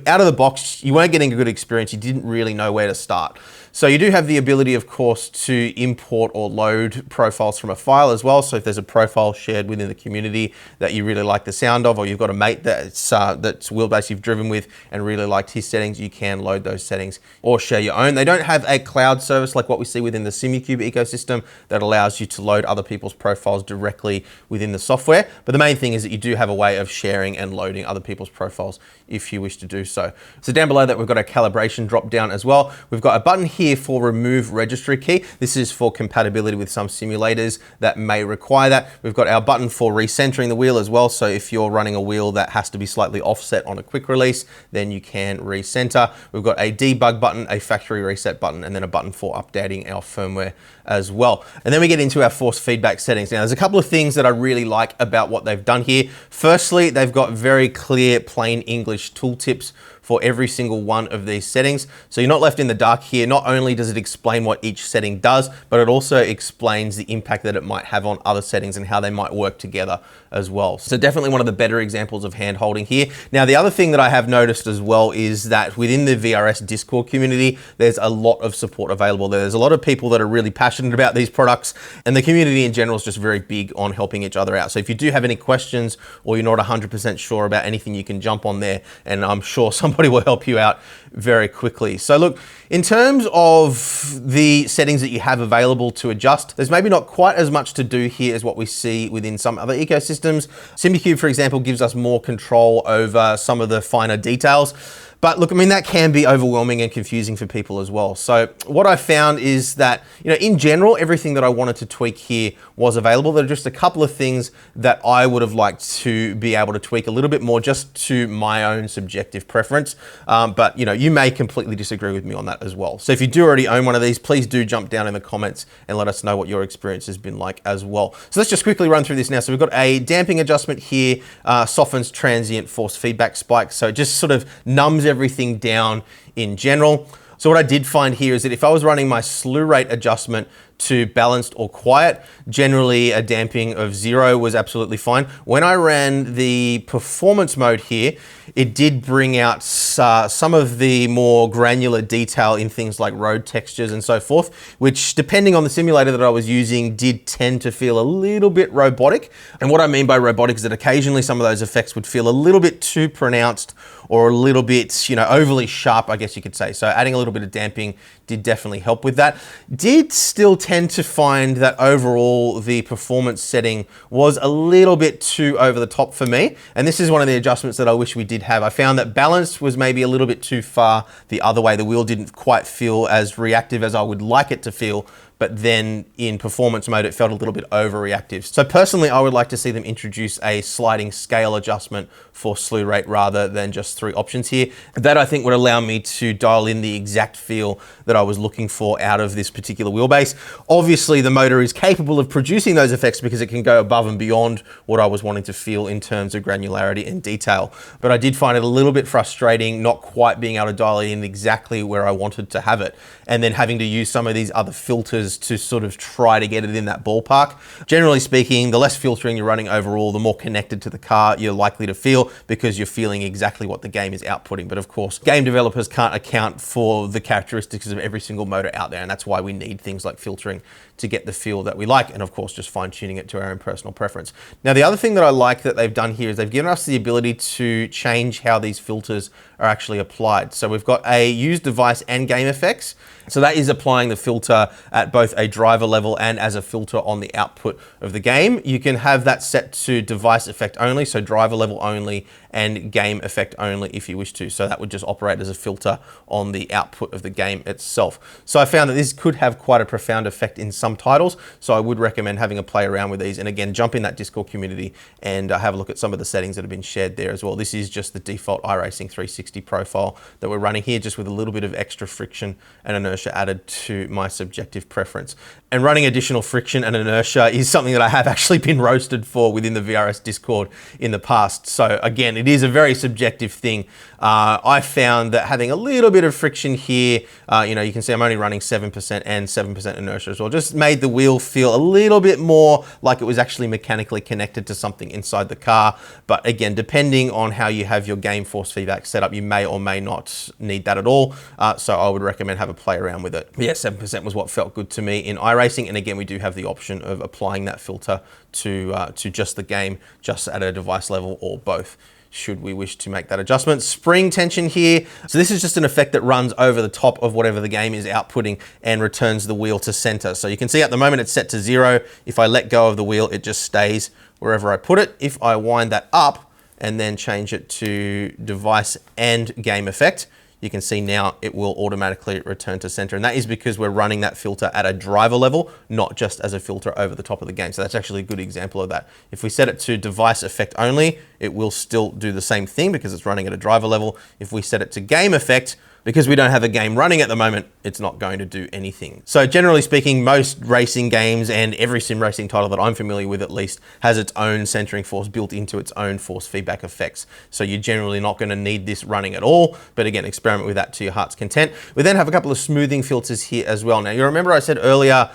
out of the box, you weren't getting a good experience. You didn't really know where to start. So you do have the ability, of course, to import or load profiles from a file as well. So if there's a profile shared within the community that you really like the sound of, or you've got a mate that's Wheelbase you've driven with and really liked his settings, you can load those settings or share your own. They don't have a cloud service like what we see within the Simagic ecosystem that allows you to load other people's profiles directly within the software. But the main thing is that you do have a way of sharing and loading other people's profiles if you wish to do so. So down below that, we've got a calibration drop down as well. We've got a button here for remove registry key. This is for compatibility with some simulators that may require that. We've got our button for recentering the wheel as well. So if you're running a wheel that has to be slightly offset on a quick release, then you can recenter. We've got a debug button, a factory reset button, and then a button for updating our firmware as well. And then we get into our force feedback settings. Now, there's a couple of things that I really like about what they've done here. Firstly, they've got very clear, plain English tooltips for every single one of these settings. So you're not left in the dark here. Not only does it explain what each setting does, but it also explains the impact that it might have on other settings and how they might work together as well. So definitely one of the better examples of hand holding here. Now, the other thing that I have noticed as well is that within the VRS Discord community, there's a lot of support available. There's a lot of people that are really passionate about these products, and the community in general is just very big on helping each other out. So if you do have any questions or you're not 100% sure about anything, you can jump on there, and I'm sure somebody will help you out very quickly. So look, in terms of the settings that you have available to adjust, there's maybe not quite as much to do here as what we see within some other ecosystems. Simagic, for example, gives us more control over some of the finer details. But look, I mean, that can be overwhelming and confusing for people as well. So what I found is that, in general, everything that I wanted to tweak here was available. There are just a couple of things that I would have liked to be able to tweak a little bit more, just to my own subjective preference. But you may completely disagree with me on that as well. So if you do already own one of these, please do jump down in the comments and let us know what your experience has been like as well. So let's just quickly run through this now. So we've got a damping adjustment here, softens transient force feedback spikes. So it just sort of numbs everything down in general. So what I did find here is that if I was running my slew rate adjustment to balanced or quiet, generally a damping of 0 was absolutely fine. When I ran the performance mode here, it did bring out some of the more granular detail in things like road textures and so forth, which, depending on the simulator that I was using, did tend to feel a little bit robotic. And what I mean by robotic is that occasionally some of those effects would feel a little bit too pronounced or a little bit, overly sharp, I guess you could say. So adding a little bit of damping did definitely help with that. Did still tend to find that overall the performance setting was a little bit too over the top for me. And this is one of the adjustments that I wish we did have. I found that balanced was maybe a little bit too far the other way. The wheel didn't quite feel as reactive as I would like it to feel, but then in performance mode, it felt a little bit overreactive. So personally, I would like to see them introduce a sliding scale adjustment for slew rate rather than just 3 options here. That, I think, would allow me to dial in the exact feel that I was looking for out of this particular wheelbase. Obviously, the motor is capable of producing those effects because it can go above and beyond what I was wanting to feel in terms of granularity and detail. But I did find it a little bit frustrating not quite being able to dial it in exactly where I wanted to have it, and then having to use some of these other filters to sort of try to get it in that ballpark. Generally speaking, the less filtering you're running overall, the more connected to the car you're likely to feel, because you're feeling exactly what the game is outputting. But of course, game developers can't account for the characteristics of every single motor out there, and that's why we need things like filtering to get the feel that we like, and of course just fine-tuning it to our own personal preference. Now, the other thing that I like that they've done here is they've given us the ability to change how these filters are actually applied. So we've got a use device and game effects. So that is applying the filter at both a driver level and as a filter on the output of the game. You can have that set to device effect only, so driver level only, and game effect only if you wish to. So that would just operate as a filter on the output of the game itself. So I found that this could have quite a profound effect in some titles. So I would recommend having a play around with these. And again, jump in that Discord community and have a look at some of the settings that have been shared there as well. This is just the default iRacing 360 profile that we're running here, just with a little bit of extra friction and inertia added to my subjective preference. And running additional friction and inertia is something that I have actually been roasted for within the VRS Discord in the past. So again, it is a very subjective thing. I found that having a little bit of friction here, you know, you can see I'm only running 7% and 7% inertia as well, just made the wheel feel a little bit more like it was actually mechanically connected to something inside the car. But again, depending on how you have your game force feedback set up, you may or may not need that at all. So I would recommend have a play around with it. But yeah, 7% was what felt good to me in iRacing. And again, we do have the option of applying that filter to just the game, just at a device level, or both, should we wish to make that adjustment. Spring tension here. So this is just an effect that runs over the top of whatever the game is outputting and returns the wheel to center. So you can see at the moment it's set to 0. If I let go of the wheel, it just stays wherever I put it. If I wind that up and then change it to device and game effect, you can see now it will automatically return to center. And that is because we're running that filter at a driver level, not just as a filter over the top of the game. So that's actually a good example of that. If we set it to device effect only, it will still do the same thing because it's running at a driver level. If we set it to game effect, because we don't have a game running at the moment, it's not going to do anything. So generally speaking, most racing games and every sim racing title that I'm familiar with at least has its own centering force built into its own force feedback effects. So you're generally not going to need this running at all. But again, experiment with that to your heart's content. We then have a couple of smoothing filters here as well. Now, you remember I said earlier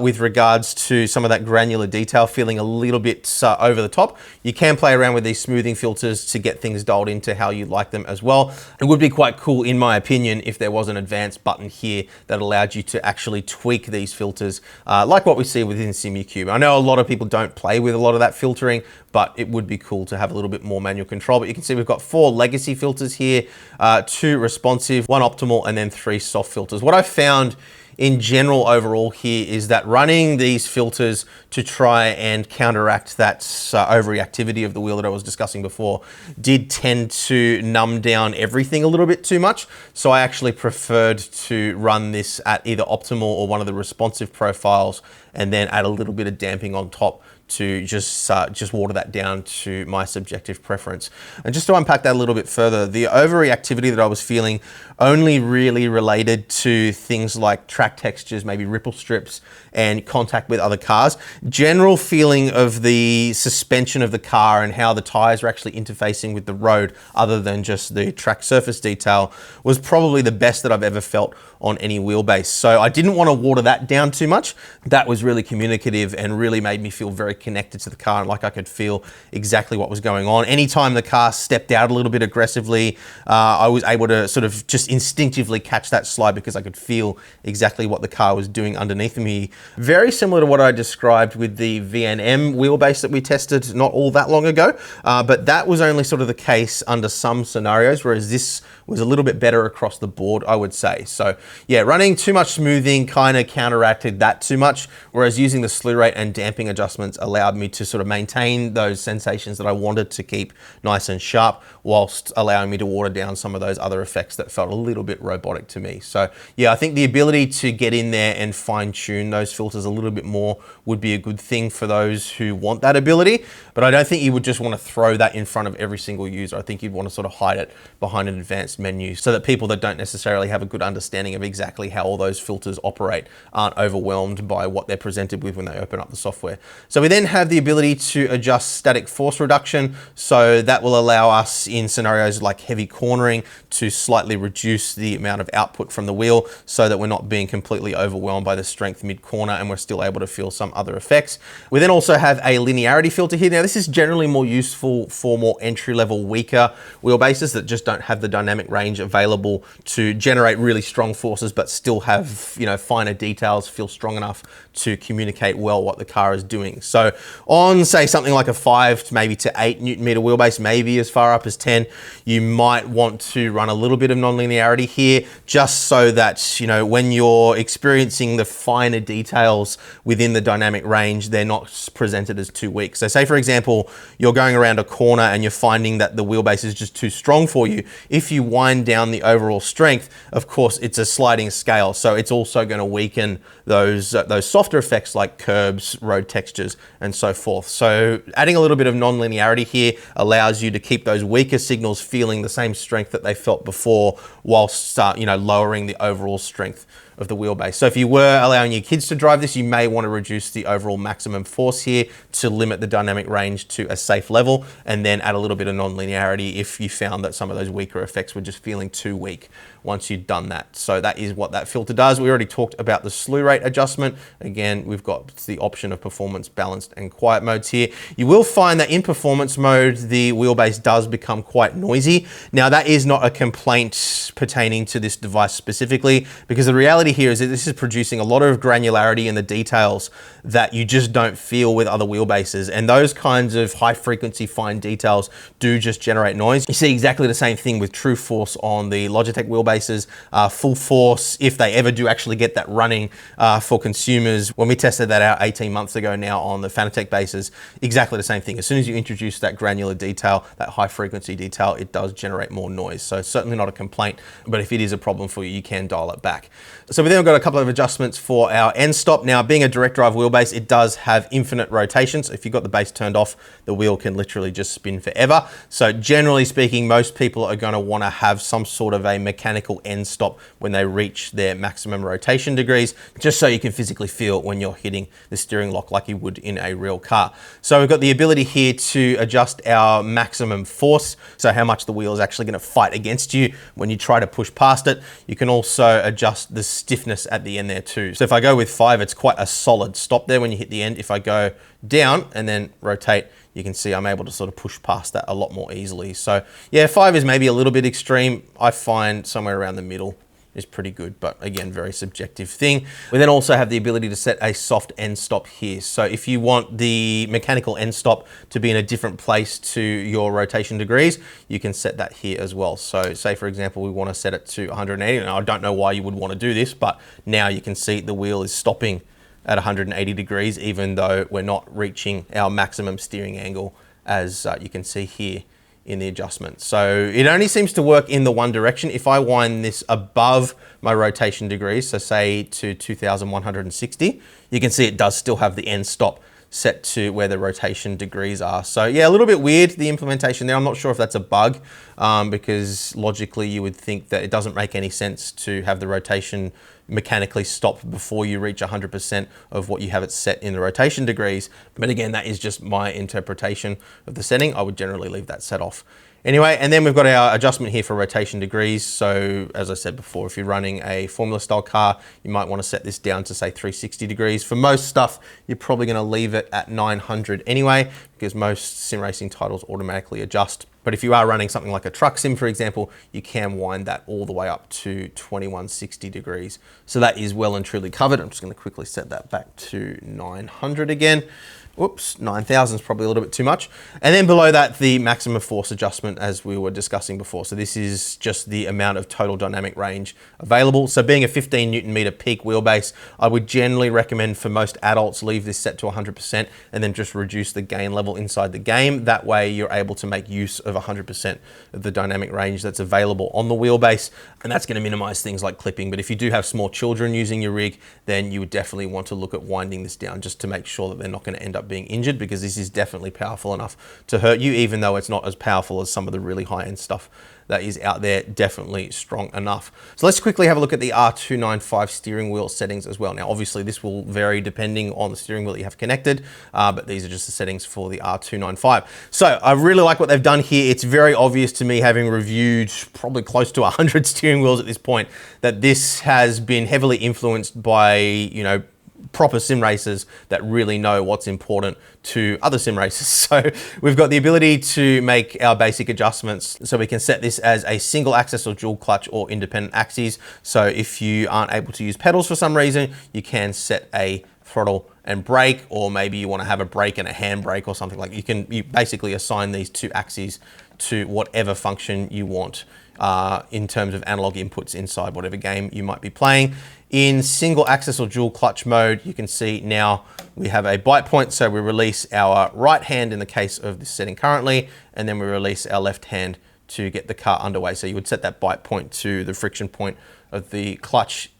with regards to some of that granular detail feeling a little bit over the top. You can play around with these smoothing filters to get things dialed into how you like them as well. It would be quite cool, in my opinion, if there was an advanced button here that allowed you to actually tweak these filters like what we see within Simucube. I know a lot of people don't play with a lot of that filtering, but it would be cool to have a little bit more manual control. But you can see we've got 4 legacy filters here, 2 responsive, 1 optimal, and then 3 soft filters. What I found in general overall here is that running these filters to try and counteract that overreactivity of the wheel that I was discussing before did tend to numb down everything a little bit too much. So I actually preferred to run this at either optimal or one of the responsive profiles and then add a little bit of damping on top to just water that down to my subjective preference. And just to unpack that a little bit further, the overreactivity that I was feeling only really related to things like track textures, maybe ripple strips, and contact with other cars. General feeling of the suspension of the car and how the tires are actually interfacing with the road, other than just the track surface detail, was probably the best that I've ever felt on any wheelbase. So I didn't want to water that down too much. That was really communicative and really made me feel very connected to the car and like I could feel exactly what was going on. Anytime the car stepped out a little bit aggressively, I was able to sort of just instinctively catch that slide because I could feel exactly what the car was doing underneath me. Very similar to what I described with the VNM wheelbase that we tested not all that long ago, but that was only sort of the case under some scenarios, whereas this was a little bit better across the board, I would say. So yeah, running too much smoothing kind of counteracted that too much, whereas using the slew rate and damping adjustments allowed me to sort of maintain those sensations that I wanted to keep nice and sharp, whilst allowing me to water down some of those other effects that felt a little bit robotic to me. So yeah, I think the ability to get in there and fine tune those filters a little bit more would be a good thing for those who want that ability. But I don't think you would just want to throw that in front of every single user. I think you'd want to sort of hide it behind an advanced menu so that people that don't necessarily have a good understanding of exactly how all those filters operate aren't overwhelmed by what they're presented with when they open up the software. So we then have the ability to adjust static force reduction. So that will allow us in scenarios like heavy cornering to slightly reduce the amount of output from the wheel so that we're not being completely overwhelmed by the strength mid-corner and we're still able to feel some other effects. We then also have a linearity filter here. Now this is generally more useful for more entry-level, weaker wheelbases that just don't have the dynamic range available to generate really strong forces but still have, you know, finer details, feel strong enough to communicate well what the car is doing. So So on, say, something like a 5 maybe to 8 Newton meter wheelbase, maybe as far up as 10, you might want to run a little bit of non-linearity here, just so that, you know, when you're experiencing the finer details within the dynamic range, they're not presented as too weak. So say, for example, you're going around a corner and you're finding that the wheelbase is just too strong for you. If you wind down the overall strength, of course, it's a sliding scale. So it's also going to weaken those softer effects like curbs, road textures, and so forth. So adding a little bit of non-linearity here allows you to keep those weaker signals feeling the same strength that they felt before, whilst you know, lowering the overall strength of the wheelbase. So if you were allowing your kids to drive this, you may want to reduce the overall maximum force here to limit the dynamic range to a safe level, and then add a little bit of non-linearity if you found that some of those weaker effects were just feeling too weak once you'd done that. So that is what that filter does. We already talked about the slew rate adjustment. Again, we've got the option of performance, balanced, and quiet modes here. You will find that in performance mode, the wheelbase does become quite noisy. Now, that is not a complaint pertaining to this device specifically, because the reality here is that this is producing a lot of granularity in the details that you just don't feel with other wheelbases. And those kinds of high frequency, fine details do just generate noise. You see exactly the same thing with true force on the Logitech wheelbases, full force, if they ever do actually get that running for consumers. When we tested that out 18 months ago now on the Fanatec bases, exactly the same thing. As soon as you introduce that granular detail, that high frequency detail, it does generate more noise. So it's certainly not a complaint, but if it is a problem for you, you can dial it back. So we then got a couple of adjustments for our end stop. Now, being a direct drive wheelbase, it does have infinite rotation. So if you've got the base turned off, the wheel can literally just spin forever. So generally speaking, most people are going to want to have some sort of a mechanical end stop when they reach their maximum rotation degrees, just so you can physically feel when you're hitting the steering lock like you would in a real car. So we've got the ability here to adjust our maximum force, so how much the wheel is actually going to fight against you when you try to push past it. You can also adjust the stiffness at the end there too. So if I go with 5, it's quite a solid stop there when you hit the end. If I go down and then rotate, you can see I'm able to sort of push past that a lot more easily. So yeah, 5 is maybe a little bit extreme. I find somewhere around the middle is pretty good, but again, very subjective thing. We then also have the ability to set a soft end stop here. So if you want the mechanical end stop to be in a different place to your rotation degrees, you can set that here as well. So say, for example, we want to set it to 180. Now, I don't know why you would want to do this, but now you can see the wheel is stopping at 180 degrees, even though we're not reaching our maximum steering angle, as you can see here in the adjustment. So it only seems to work in the one direction. If I wind this above my rotation degrees, so say to 2160, you can see it does still have the end stop set to where the rotation degrees are. So yeah, a little bit weird, the implementation there. I'm not sure if that's a bug, because logically you would think that it doesn't make any sense to have the rotation mechanically stop before you reach 100% of what you have it set in the rotation degrees. But again, that is just my interpretation of the setting. I would generally leave that set off. Anyway, and then we've got our adjustment here for rotation degrees. So as I said before, if you're running a Formula style car, you might want to set this down to say 360 degrees. For most stuff, you're probably going to leave it at 900 anyway, because most sim racing titles automatically adjust. But if you are running something like a truck sim, for example, you can wind that all the way up to 2160 degrees. So that is well and truly covered. I'm just going to quickly set that back to 900 again. Whoops, 9,000 is probably a little bit too much. And then below that, the maximum force adjustment, as we were discussing before. So this is just the amount of total dynamic range available. So being a 15 Newton meter peak wheelbase, I would generally recommend for most adults, leave this set to 100% and then just reduce the gain level inside the game. That way you're able to make use of 100% of the dynamic range that's available on the wheelbase. And that's going to minimize things like clipping. But if you do have small children using your rig, then you would definitely want to look at winding this down just to make sure that they're not going to end up being injured, because this is definitely powerful enough to hurt you, even though it's not as powerful as some of the really high-end stuff that is out there. Definitely strong enough. So let's quickly have a look at the R295 steering wheel settings as well. Now, obviously this will vary depending on the steering wheel that you have connected, but these are just the settings for the R295. So I really like what they've done here. It's very obvious to me, having reviewed probably close to 100 steering wheels at this point, that this has been heavily influenced by, you know, proper sim racers that really know what's important to other sim racers. So we've got the ability to make our basic adjustments. So we can set this as a single axis or dual clutch or independent axes. So if you aren't able to use pedals for some reason, you can set a throttle and brake, or maybe you want to have a brake and a handbrake or something. Like you basically assign these two axes to whatever function you want in terms of analog inputs inside whatever game you might be playing. In single axis or dual clutch mode, you can see now we have a bite point. So we release our right hand in the case of this setting currently, and then we release our left hand to get the car underway. So you would set that bite point to the friction point of the clutch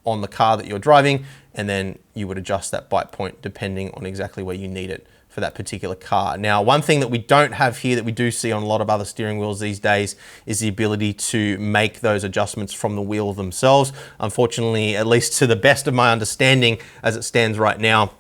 on the car that you're driving, and then you would adjust that bite point depending on exactly where you need it for that particular car. Now, one thing that we don't have here that we do see on a lot of other steering wheels these days is the ability to make those adjustments from the wheel themselves. Unfortunately, at least to the best of my understanding as it stands right now,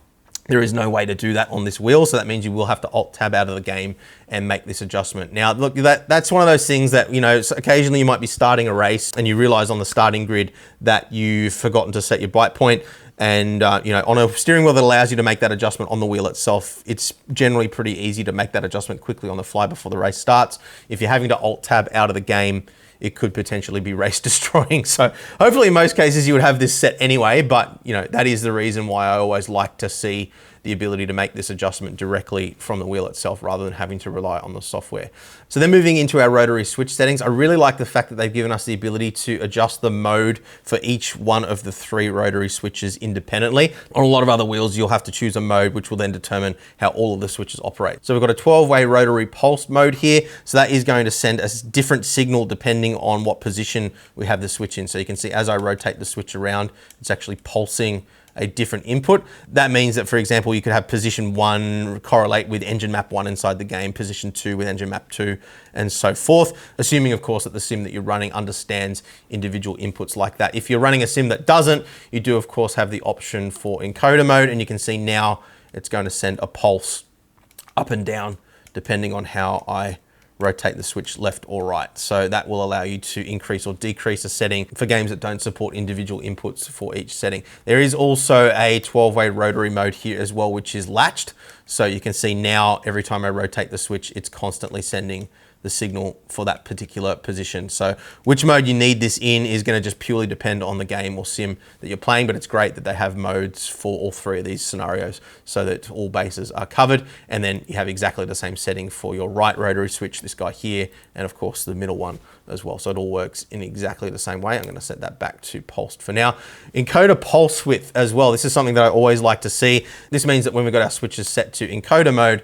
there is no way to do that on this wheel. So that means you will have to Alt-Tab out of the game and make this adjustment. Now, look, that's one of those things that, occasionally you might be starting a race and you realize on the starting grid that you've forgotten to set your bite point. And, on a steering wheel that allows you to make that adjustment on the wheel itself, it's generally pretty easy to make that adjustment quickly on the fly before the race starts. If you're having to Alt-Tab out of the game, it could potentially be race destroying. So hopefully in most cases you would have this set anyway, but that is the reason why I always like to see the ability to make this adjustment directly from the wheel itself rather than having to rely on the software. So then moving into our rotary switch settings, I really like the fact that they've given us the ability to adjust the mode for each one of the 3 rotary switches independently. On a lot of other wheels, you'll have to choose a mode which will then determine how all of the switches operate. So we've got a 12-way rotary pulse mode here. So that is going to send a different signal depending on what position we have the switch in. So you can see as I rotate the switch around, it's actually pulsing a different input. That means that, for example, you could have position 1 correlate with engine map 1 inside the game, position 2 with engine map 2, and so forth, assuming of course that the sim that you're running understands individual inputs like that. If you're running a sim that doesn't, you do of course have the option for encoder mode, and you can see now it's going to send a pulse up and down depending on how I rotate the switch left or right. So that will allow you to increase or decrease a setting for games that don't support individual inputs for each setting. There is also a 12-way rotary mode here as well, which is latched. So you can see now every time I rotate the switch, it's constantly sending the signal for that particular position. So which mode you need this in is going to just purely depend on the game or sim that you're playing, but it's great that they have modes for all 3 of these scenarios so that all bases are covered. And then you have exactly the same setting for your right rotary switch, this guy here, and of course the middle one as well. So it all works in exactly the same way. I'm going to set that back to pulsed for now. Encoder pulse width as well. This is something that I always like to see. This means that when we've got our switches set to encoder mode,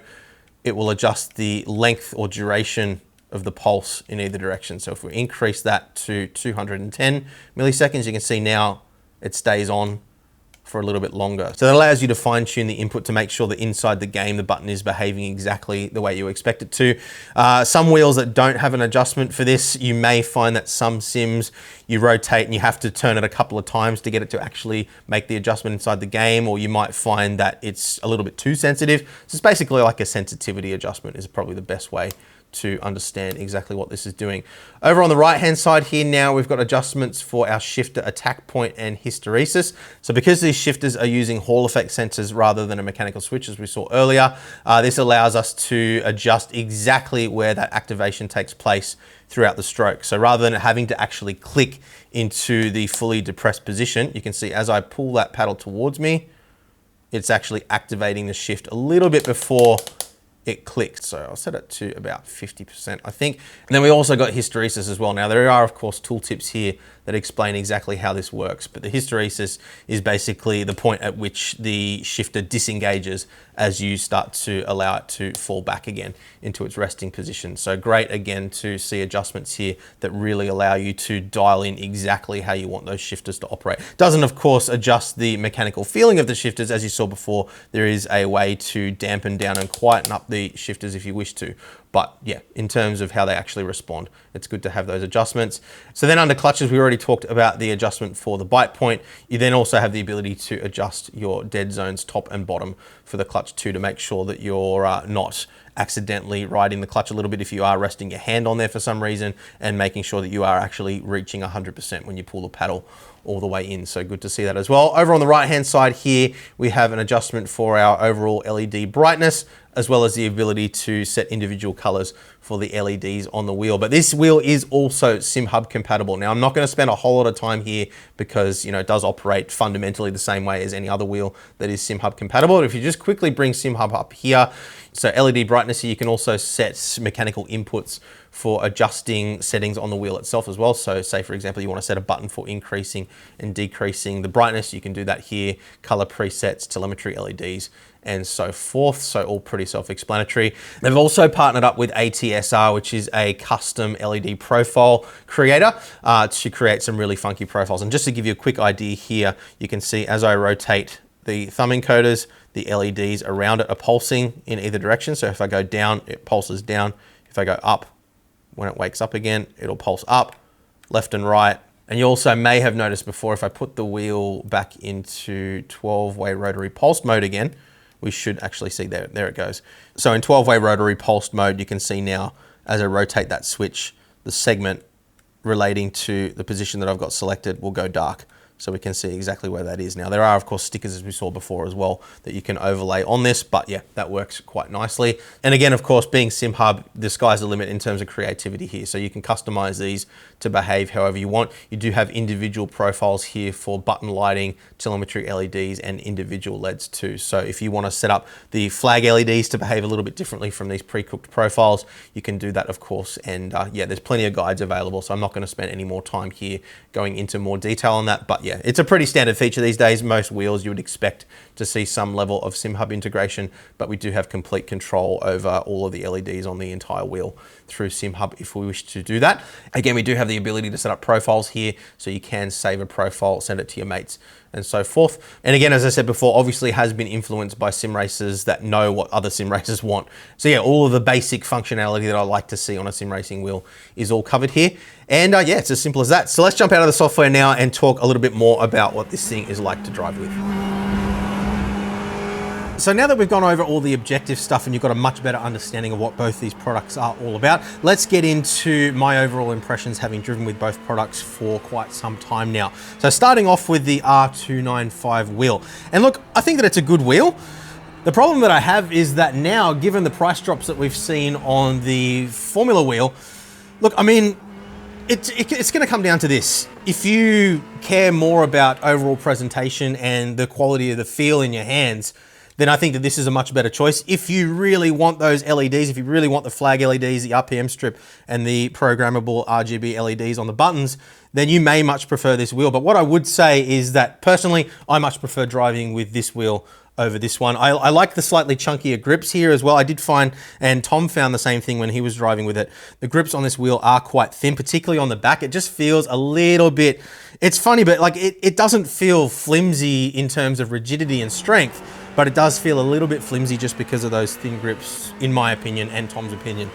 it will adjust the length or duration of the pulse in either direction. So if we increase that to 210 milliseconds, you can see now it stays on for a little bit longer. So that allows you to fine tune the input to make sure that inside the game, the button is behaving exactly the way you expect it to. Some wheels that don't have an adjustment for this, you may find that some sims you rotate and you have to turn it a couple of times to get it to actually make the adjustment inside the game, or you might find that it's a little bit too sensitive. So it's basically like a sensitivity adjustment is probably the best way to understand exactly what this is doing. Over on the right hand side here now, we've got adjustments for our shifter attack point and hysteresis. So because these shifters are using Hall effect sensors rather than a mechanical switch as we saw earlier, this allows us to adjust exactly where that activation takes place throughout the stroke. So rather than having to actually click into the fully depressed position, you can see as I pull that paddle towards me, it's actually activating the shift a little bit before it clicked. So I'll set it to about 50%, I think. And then we also got hysteresis as well. Now there are of course tooltips here that explain exactly how this works, but the hysteresis is basically the point at which the shifter disengages as you start to allow it to fall back again into its resting position. So great again to see adjustments here that really allow you to dial in exactly how you want those shifters to operate. Doesn't of course adjust the mechanical feeling of the shifters. As you saw before, there is a way to dampen down and quieten up the shifters if you wish to. But yeah, in terms of how they actually respond, it's good to have those adjustments. So then under clutches, we already talked about the adjustment for the bite point. You then also have the ability to adjust your dead zones top and bottom for the clutch too, to make sure that you're not accidentally riding the clutch a little bit if you are resting your hand on there for some reason, and making sure that you are actually reaching 100% when you pull the paddle all the way in. So good to see that as well. Over on the right hand side here, we have an adjustment for our overall LED brightness, as well as the ability to set individual colors for the LEDs on the wheel. But this wheel is also SimHub compatible. Now, I'm not going to spend a whole lot of time here because, you know, it does operate fundamentally the same way as any other wheel that is SimHub compatible. But if you just quickly bring SimHub up here, so LED brightness, you can also set mechanical inputs for adjusting settings on the wheel itself as well. So say, for example, you want to set a button for increasing and decreasing the brightness, you can do that here, color presets, telemetry LEDs, and so forth. So all pretty self-explanatory. They've also partnered up with ATSR, which is a custom LED profile creator, to create some really funky profiles. And just to give you a quick idea here, you can see as I rotate the thumb encoders, the LEDs around it are pulsing in either direction. So if I go down, it pulses down. If I go up, when it wakes up again, it'll pulse up, left and right. And you also may have noticed before, if I put the wheel back into 12-way rotary pulsed mode again, we should actually see there it goes. So in 12-way rotary pulsed mode, you can see now as I rotate that switch, the segment relating to the position that I've got selected will go dark. So we can see exactly where that is now. There are, of course, stickers, as we saw before as well, that you can overlay on this, but yeah, that works quite nicely. And again, of course, being SimHub, the sky's the limit in terms of creativity here. So you can customize these to behave however you want. You do have individual profiles here for button lighting, telemetry LEDs, and individual LEDs too. So if you want to set up the flag LEDs to behave a little bit differently from these pre-cooked profiles, you can do that, of course. And yeah, there's plenty of guides available, so I'm not going to spend any more time here going into more detail on that, but yeah, it's a pretty standard feature these days. Most wheels you would expect to see some level of SimHub integration, but we do have complete control over all of the LEDs on the entire wheel through SimHub if we wish to do that. Again, we do have the ability to set up profiles here, so you can save a profile, send it to your mates, and so forth. And again, as I said before, obviously has been influenced by sim racers that know what other sim racers want. So yeah, all of the basic functionality that I like to see on a sim racing wheel is all covered here. And yeah, it's as simple as that. So let's jump out of the software now and talk a little bit more about what this thing is like to drive with. So now that we've gone over all the objective stuff and you've got a much better understanding of what both these products are all about, let's get into my overall impressions having driven with both products for quite some time now. So starting off with the R295 wheel. And look, I think that it's a good wheel. The problem that I have is that now, given the price drops that we've seen on the Formula wheel, look, I mean, it's going to come down to this. If you care more about overall presentation and the quality of the feel in your hands, then I think that this is a much better choice. If you really want those LEDs, if you really want the flag LEDs, the RPM strip, and the programmable RGB LEDs on the buttons, then you may much prefer this wheel. But what I would say is that personally, I much prefer driving with this wheel over this one. I like the slightly chunkier grips here as well. I did find, and Tom found the same thing when he was driving with it, the grips on this wheel are quite thin, particularly on the back. It just feels a little bit, it's funny, but like it doesn't feel flimsy in terms of rigidity and strength, but it does feel a little bit flimsy just because of those thin grips, in my opinion, and Tom's opinion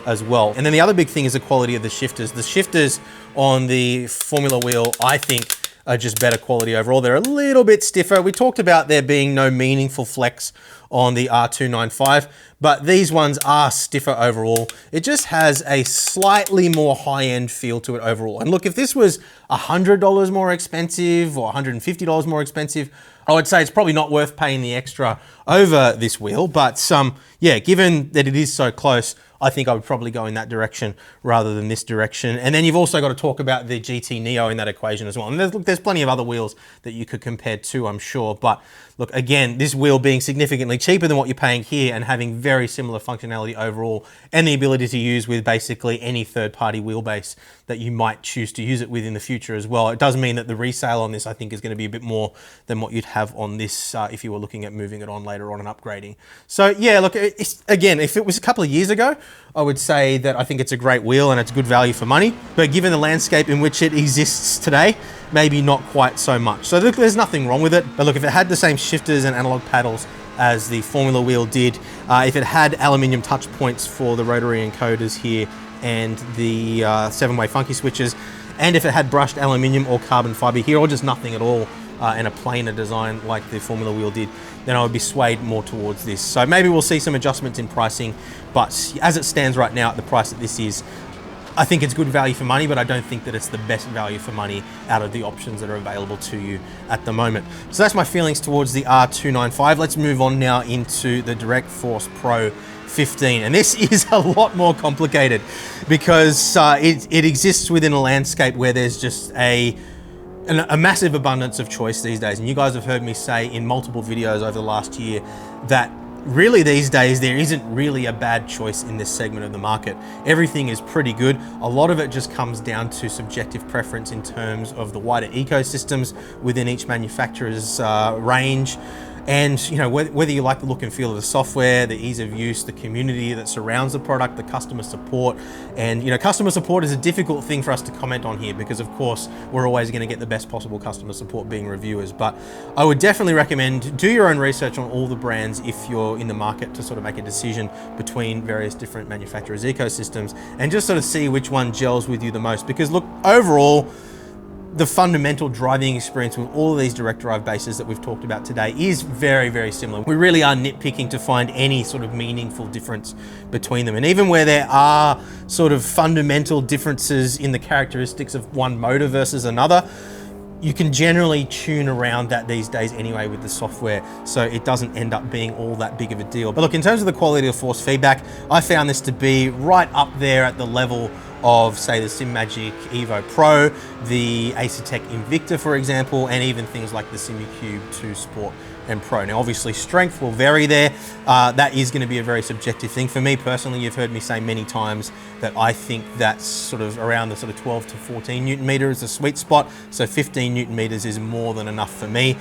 as well. And then the other big thing is the quality of the shifters. The shifters on the Formula wheel, I think, are just better quality overall. They're a little bit stiffer. We talked about there being no meaningful flex on the R295, but these ones are stiffer overall. It just has a slightly more high-end feel to it overall. And look, if this was $100 more expensive or $150 more expensive, I would say it's probably not worth paying the extra over this wheel, but yeah, given that it is so close, I think I would probably go in that direction rather than this direction. And then you've also got to talk about the GT Neo in that equation as well. And there's plenty of other wheels that you could compare to, I'm sure. But look, again, this wheel being significantly cheaper than what you're paying here and having very similar functionality overall and the ability to use with basically any third-party wheelbase that you might choose to use it with in the future as well. It does mean that the resale on this, I think, is going to be a bit more than what you'd have on this if you were looking at moving it on later on and upgrading. So yeah, look, again, if it was a couple of years ago, I would say that I think it's a great wheel and it's good value for money. But given the landscape in which it exists today, maybe not quite so much. So look, there's nothing wrong with it. But look, if it had the same shifters and analog paddles as the Formula wheel did, if it had aluminium touch points for the rotary encoders here and the 7-way funky switches, and if it had brushed aluminium or carbon fiber here, or just nothing at all, and a plainer design like the Formula wheel did, then I would be swayed more towards this. So maybe we'll see some adjustments in pricing, but as it stands right now at the price that this is, I think it's good value for money, but I don't think that it's the best value for money out of the options that are available to you at the moment. So that's my feelings towards the R295. Let's move on now into the Direct Force Pro 15. And this is a lot more complicated because it exists within a landscape where there's just a massive abundance of choice these days. And you guys have heard me say in multiple videos over the last year that really these days there isn't really a bad choice in this segment of the market. Everything is pretty good. A lot of it just comes down to subjective preference in terms of the wider ecosystems within each manufacturer's range. And you know, whether you like the look and feel of the software, the ease of use, the community that surrounds the product, the customer support. And you know, customer support is a difficult thing for us to comment on here because of course we're always going to get the best possible customer support being reviewers. But I would definitely recommend do your own research on all the brands if you're in the market to sort of make a decision between various different manufacturers' ecosystems and just sort of see which one gels with you the most. Because look, overall, the fundamental driving experience with all of these direct drive bases that we've talked about today is very, very similar. We really are nitpicking to find any sort of meaningful difference between them. And even where there are sort of fundamental differences in the characteristics of one motor versus another, you can generally tune around that these days anyway with the software, so it doesn't end up being all that big of a deal. But look, in terms of the quality of force feedback, I found this to be right up there at the level of, say, the Simagic Evo Pro, the Asetek Invicta, for example, and even things like the Simucube 2 Sport and Pro. Now, obviously, strength will vary there. That is going to be a very subjective thing. For me personally, you've heard me say many times that I think that's sort of around the sort of 12 to 14 Newton meter is the sweet spot. So 15 Newton meters is more than enough for me.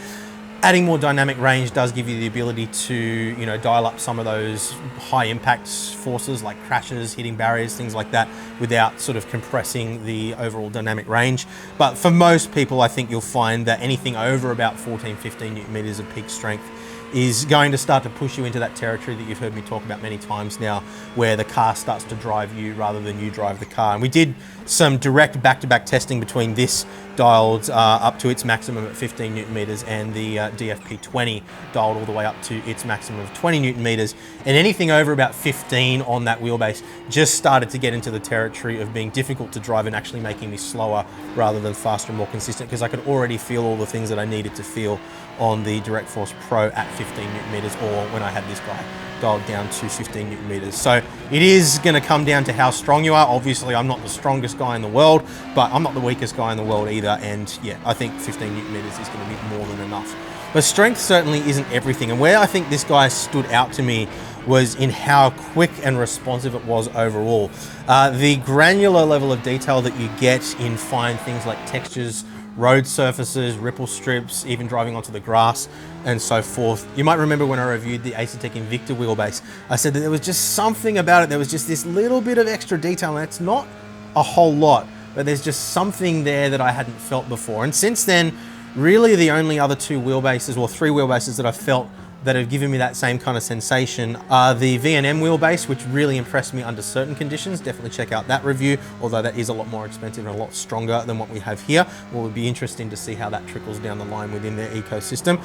Adding more dynamic range does give you the ability to, you know, dial up some of those high impact forces like crashes, hitting barriers, things like that, without sort of compressing the overall dynamic range. But for most people, I think you'll find that anything over about 14, 15 Newton meters of peak strength is going to start to push you into that territory that you've heard me talk about many times now, where the car starts to drive you rather than you drive the car. And we did some direct back-to-back testing between this dialed up to its maximum at 15 Newton meters and the DFP20 dialed all the way up to its maximum of 20 Newton meters. And anything over about 15 on that wheelbase just started to get into the territory of being difficult to drive and actually making me slower rather than faster and more consistent, because I could already feel all the things that I needed to feel on the Direct Force Pro at 15 Newton meters, or when I had this guy dialed down to 15 Newton meters. So it is going to come down to how strong you are. Obviously, I'm not the strongest guy in the world, but I'm not the weakest guy in the world either. And yeah, I think 15 Newton meters is going to be more than enough. But strength certainly isn't everything. And where I think this guy stood out to me was in how quick and responsive it was overall. The granular level of detail that you get in fine things like textures, road surfaces, ripple strips, even driving onto the grass and so forth. You might remember when I reviewed the Asetek Invicta wheelbase, I said that there was just something about it. There was just this little bit of extra detail, and it's not a whole lot, but there's just something there that I hadn't felt before. And since then, really the only other two wheelbases, or three wheelbases that I've felt that have given me that same kind of sensation are the V&M wheelbase, which really impressed me under certain conditions. Definitely check out that review, although that is a lot more expensive and a lot stronger than what we have here. Well, it would be interesting to see how that trickles down the line within their ecosystem.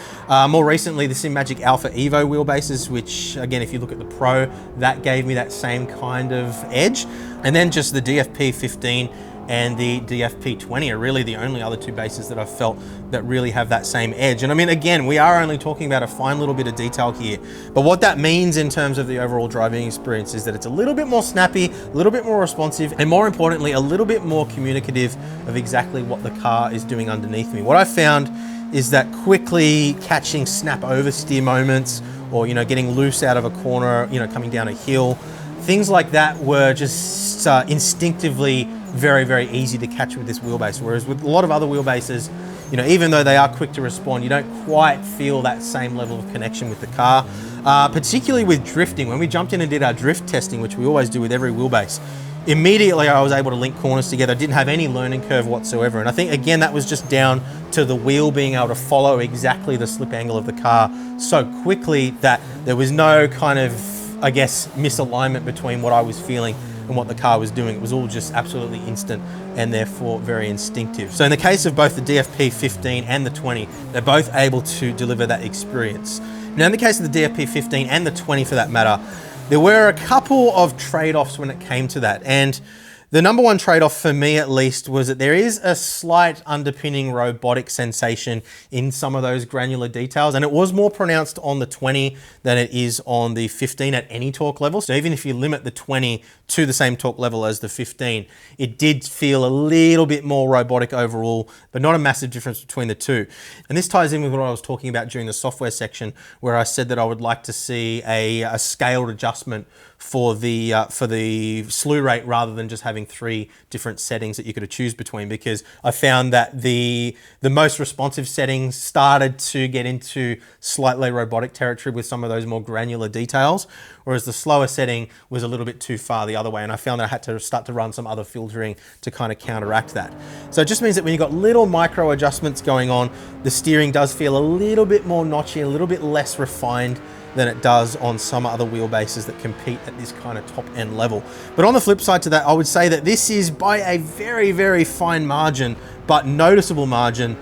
More recently, the Simagic Alpha Evo wheelbases, which again, if you look at the Pro, that gave me that same kind of edge. And then just the DFP15 and the DFP20 are really the only other two bases that I've felt that really have that same edge. And I mean, again, we are only talking about a fine little bit of detail here, but what that means in terms of the overall driving experience is that it's a little bit more snappy, a little bit more responsive, and more importantly, a little bit more communicative of exactly what the car is doing underneath me. What I found is that quickly catching snap oversteer moments, or, you know, getting loose out of a corner, you know, coming down a hill, things like that were just instinctively very, very easy to catch with this wheelbase. Whereas with a lot of other wheelbases, you know, even though they are quick to respond, you don't quite feel that same level of connection with the car. Particularly with drifting. When we jumped in and did our drift testing, which we always do with every wheelbase, immediately I was able to link corners together. Didn't have any learning curve whatsoever. And I think, again, that was just down to the wheel being able to follow exactly the slip angle of the car so quickly that there was no kind of, I guess, misalignment between what I was feeling and what the car was doing. It was all just absolutely instant and therefore very instinctive. So in the case of both the DFP15 and the 20, they're both able to deliver that experience. Now in the case of the DFP15 and the 20 for that matter, there were a couple of trade-offs when it came to that. And The number one trade-off for me at least was that there is a slight underpinning robotic sensation in some of those granular details, and it was more pronounced on the 20 than it is on the 15 at any torque level. So even if you limit the 20 to the same torque level as the 15, it did feel a little bit more robotic overall, but not a massive difference between the two. And this ties in with what I was talking about during the software section, where I said that I would like to see a scaled adjustment for the slew rate rather than just having 3 different settings that you could choose between, because I found that the most responsive settings started to get into slightly robotic territory with some of those more granular details, whereas the slower setting was a little bit too far the other way, and I found that I had to start to run some other filtering to kind of counteract that. So it just means that when you've got little micro adjustments going on, the steering does feel a little bit more notchy, a little bit less refined than it does on some other wheelbases that compete at this kind of top end level. But on the flip side to that, I would say that this is by a very, very fine margin, but noticeable margin,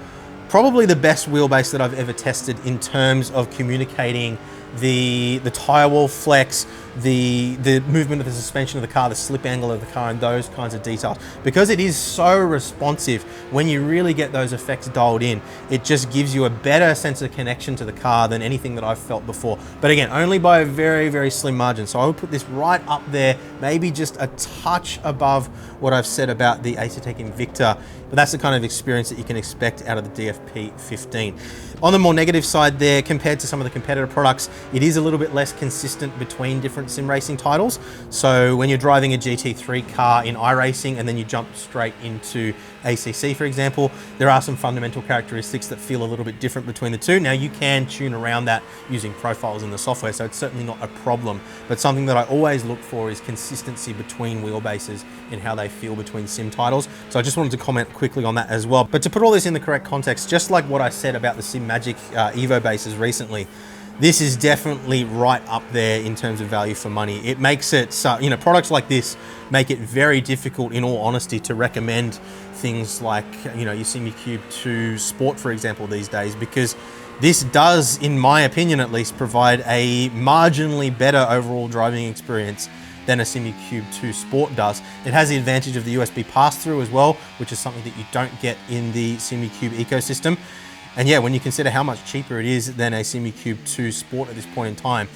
probably the best wheelbase that I've ever tested in terms of communicating the tire wall flex, the movement of the suspension of the car, the slip angle of the car, and those kinds of details. Because it is so responsive, when you really get those effects dialed in, it just gives you a better sense of connection to the car than anything that I've felt before. But again, only by a very, very slim margin. So I would put this right up there, maybe just a touch above what I've said about the Asetek Invicta, but that's the kind of experience that you can expect out of the DFP15. On the more negative side there, compared to some of the competitor products, it is a little bit less consistent between different sim racing titles. So when you're driving a GT3 car in iRacing and then you jump straight into ACC, for example, there are some fundamental characteristics that feel a little bit different between the two. Now you can tune around that using profiles in the software, so it's certainly not a problem, but something that I always look for is consistency between wheelbases in how they feel between sim titles. So I just wanted to comment quickly on that as well. But to put all this in the correct context, just like what I said about the Simagic Evo bases recently, this is definitely right up there in terms of value for money. It makes it, products like this make it very difficult, in all honesty, to recommend things like, your Simucube 2 Sport, for example, these days, because this does, in my opinion at least, provide a marginally better overall driving experience than a Simucube 2 Sport does. It has the advantage of the USB pass-through as well, which is something that you don't get in the Simucube ecosystem. And yeah, when you consider how much cheaper it is than a Simucube 2 Sport at this point in time,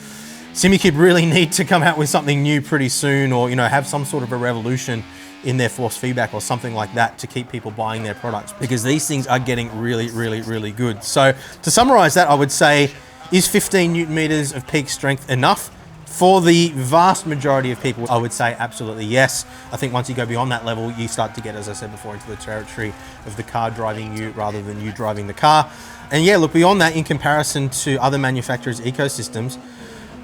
Simucube really need to come out with something new pretty soon, or have some sort of a revolution in their force feedback or something like that to keep people buying their products, because these things are getting really, really, really good. So to summarize that, I would say, is 15 Newton meters of peak strength enough? For the vast majority of people, I would say absolutely yes. I think once you go beyond that level, you start to get, as I said before, into the territory of the car driving you rather than you driving the car. And yeah, look, beyond that, in comparison to other manufacturers' ecosystems,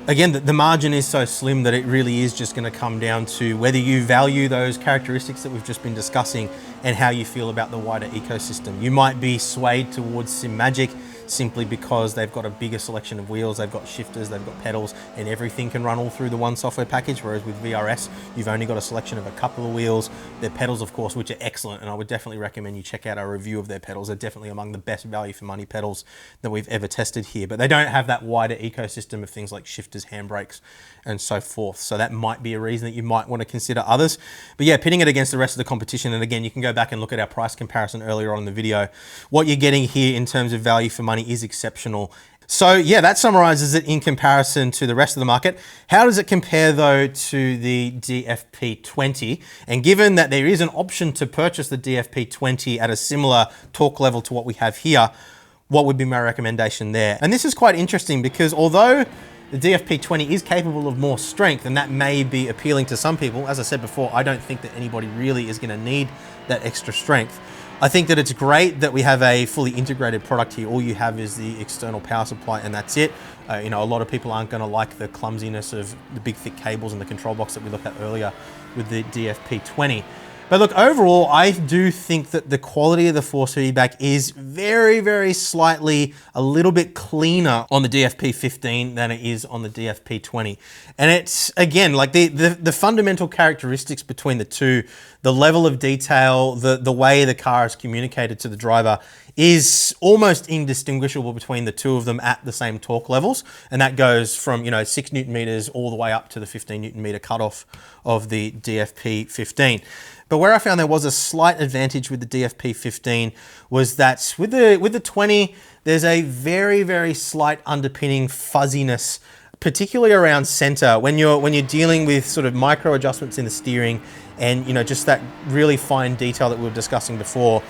again, the margin is so slim that it really is just going to come down to whether you value those characteristics that we've just been discussing and how you feel about the wider ecosystem. You might be swayed towards Simagic simply because they've got a bigger selection of wheels, they've got shifters, they've got pedals, and everything can run all through the one software package, whereas with VRS, you've only got a selection of a couple of wheels. Their pedals, of course, which are excellent, and I would definitely recommend you check out our review of their pedals. They're definitely among the best value for money pedals that we've ever tested here, but they don't have that wider ecosystem of things like shifters, handbrakes, and so forth. So that might be a reason that you might want to consider others. But yeah, pitting it against the rest of the competition, and again, you can go back and look at our price comparison earlier on in the video. What you're getting here in terms of value for money is exceptional. So yeah, that summarizes it in comparison to the rest of the market. How does it compare though to the DFP20? And given that there is an option to purchase the DFP20 at a similar torque level to what we have here, what would be my recommendation there? And this is quite interesting because although the DFP20 is capable of more strength, and that may be appealing to some people, as I said before, I don't think that anybody really is going to need that extra strength. I think that it's great that we have a fully integrated product here. All you have is the external power supply and that's it. A lot of people aren't going to like the clumsiness of the big thick cables and the control box that we looked at earlier with the DFP20. But look, overall, I do think that the quality of the force feedback is very, very slightly a little bit cleaner on the DFP15 than it is on the DFP20. And it's, again, like the fundamental characteristics between the two, the level of detail, the way the car is communicated to the driver is almost indistinguishable between the two of them at the same torque levels. And that goes from, 6 Newton meters all the way up to the 15 Newton meter cutoff of the DFP15. But where I found there was a slight advantage with the DFP15 was that with the 20, there's a very, very slight underpinning fuzziness, particularly around center when you're dealing with sort of micro adjustments in the steering and, you know, just that really fine detail that we were discussing before.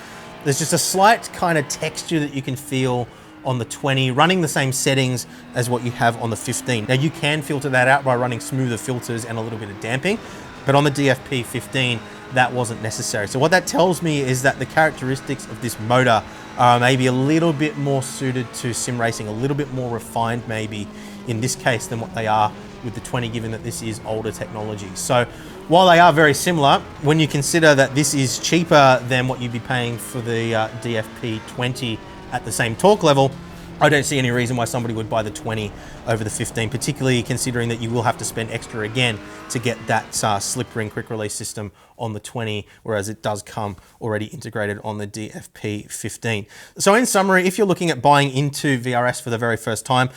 There's just a slight kind of texture that you can feel on the 20 running the same settings as what you have on the 15. Now you can filter that out by running smoother filters and a little bit of damping, but on the DFP15 that wasn't necessary. So what that tells me is that the characteristics of this motor are maybe a little bit more suited to sim racing, a little bit more refined maybe in this case than what they are with the 20, given that this is older technology. So while they are very similar, when you consider that this is cheaper than what you'd be paying for the DFP20 at the same torque level, I don't see any reason why somebody would buy the 20 over the 15, particularly considering that you will have to spend extra again to get that slip ring quick release system on the 20, whereas it does come already integrated on the DFP15. So in summary, if you're looking at buying into VRS for the very first time,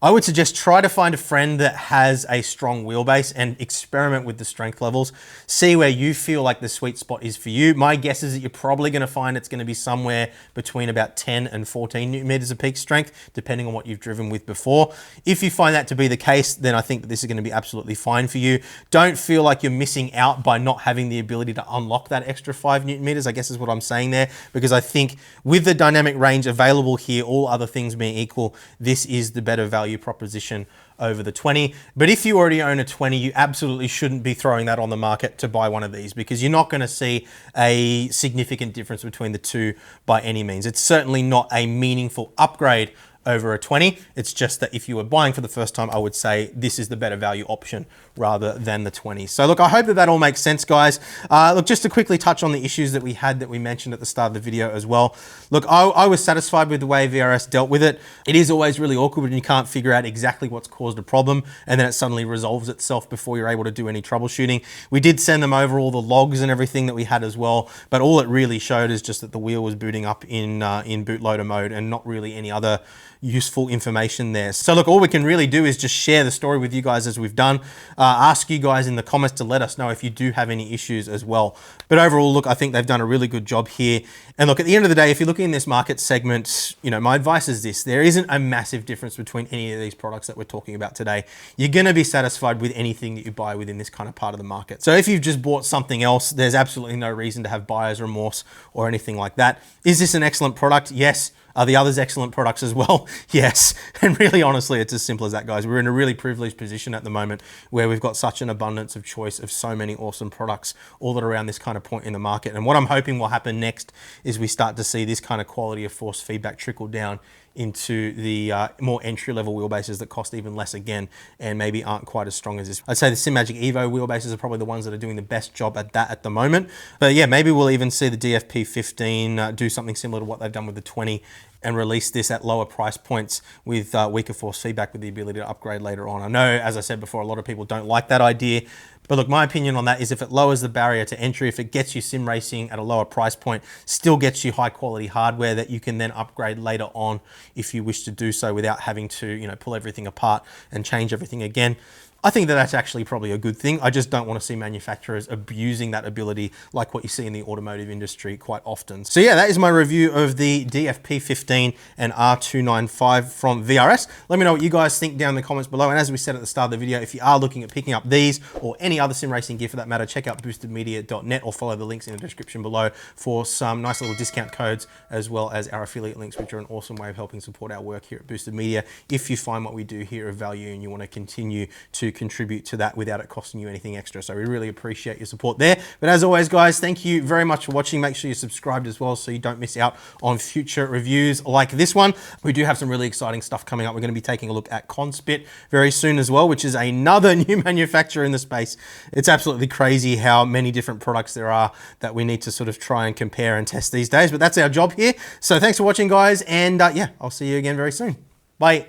I would suggest try to find a friend that has a strong wheelbase and experiment with the strength levels. See where you feel like the sweet spot is for you. My guess is that you're probably going to find it's going to be somewhere between about 10 and 14 Newton meters of peak strength, depending on what you've driven with before. If you find that to be the case, then I think that this is going to be absolutely fine for you. Don't feel like you're missing out by not having the ability to unlock that extra 5 Newton meters, I guess is what I'm saying there, because I think with the dynamic range available here, all other things being equal, this is the better value proposition over the 20. But if you already own a 20, you absolutely shouldn't be throwing that on the market to buy one of these, because you're not going to see a significant difference between the two by any means. It's certainly not a meaningful upgrade over a 20. It's just that if you were buying for the first time, I would say this is the better value option rather than the 20. So look, I hope that that all makes sense, guys. Look, just to quickly touch on the issues that we had that we mentioned at the start of the video as well. Look, I was satisfied with the way VRS dealt with it. It is always really awkward when you can't figure out exactly what's caused a problem and then it suddenly resolves itself before you're able to do any troubleshooting. We did send them over all the logs and everything that we had as well, but all it really showed is just that the wheel was booting up in bootloader mode and not really any other useful information there. So look, all we can really do is just share the story with you guys as we've done. Ask you guys in the comments to let us know if you do have any issues as well. But overall, look, I think they've done a really good job here. And look, at the end of the day, if you're looking in this market segment, you know, my advice is this: there isn't a massive difference between any of these products that we're talking about today. You're going to be satisfied with anything that you buy within this kind of part of the market. So if you've just bought something else, there's absolutely no reason to have buyer's remorse or anything like that. Is this an excellent product? Yes. Are the others excellent products as well? Yes. And really, honestly, it's as simple as that, guys. We're in a really privileged position at the moment where we've got such an abundance of choice of so many awesome products all that around this kind of point in the market. And what I'm hoping will happen next is we start to see this kind of quality of force feedback trickle down into the more entry-level wheelbases that cost even less again and maybe aren't quite as strong as this. I'd say the Simagic Evo wheelbases are probably the ones that are doing the best job at that at the moment. But yeah, maybe we'll even see the DFP15 do something similar to what they've done with the 20 and release this at lower price points with weaker force feedback with the ability to upgrade later on. I know, as I said before, a lot of people don't like that idea, but look, my opinion on that is if it lowers the barrier to entry, if it gets you sim racing at a lower price point, still gets you high quality hardware that you can then upgrade later on if you wish to do so without having to, you know, pull everything apart and change everything again, I think that that's actually probably a good thing. I just don't want to see manufacturers abusing that ability like what you see in the automotive industry quite often. So yeah, that is my review of the DFP15 and R295 from VRS. Let me know what you guys think down in the comments below. And as we said at the start of the video, if you are looking at picking up these or any other sim racing gear for that matter, check out boostedmedia.net or follow the links in the description below for some nice little discount codes, as well as our affiliate links, which are an awesome way of helping support our work here at Boosted Media. If you find what we do here of value and you want to continue to contribute to that without it costing you anything extra. So we really appreciate your support there. But as always, guys, thank you very much for watching. Make sure you're subscribed as well so you don't miss out on future reviews like this one. We do have some really exciting stuff coming up. We're going to be taking a look at Conspit very soon as well, which is another new manufacturer in the space. It's absolutely crazy how many different products there are that we need to sort of try and compare and test these days. But that's our job here. So thanks for watching, guys. And yeah, I'll see you again very soon. Bye.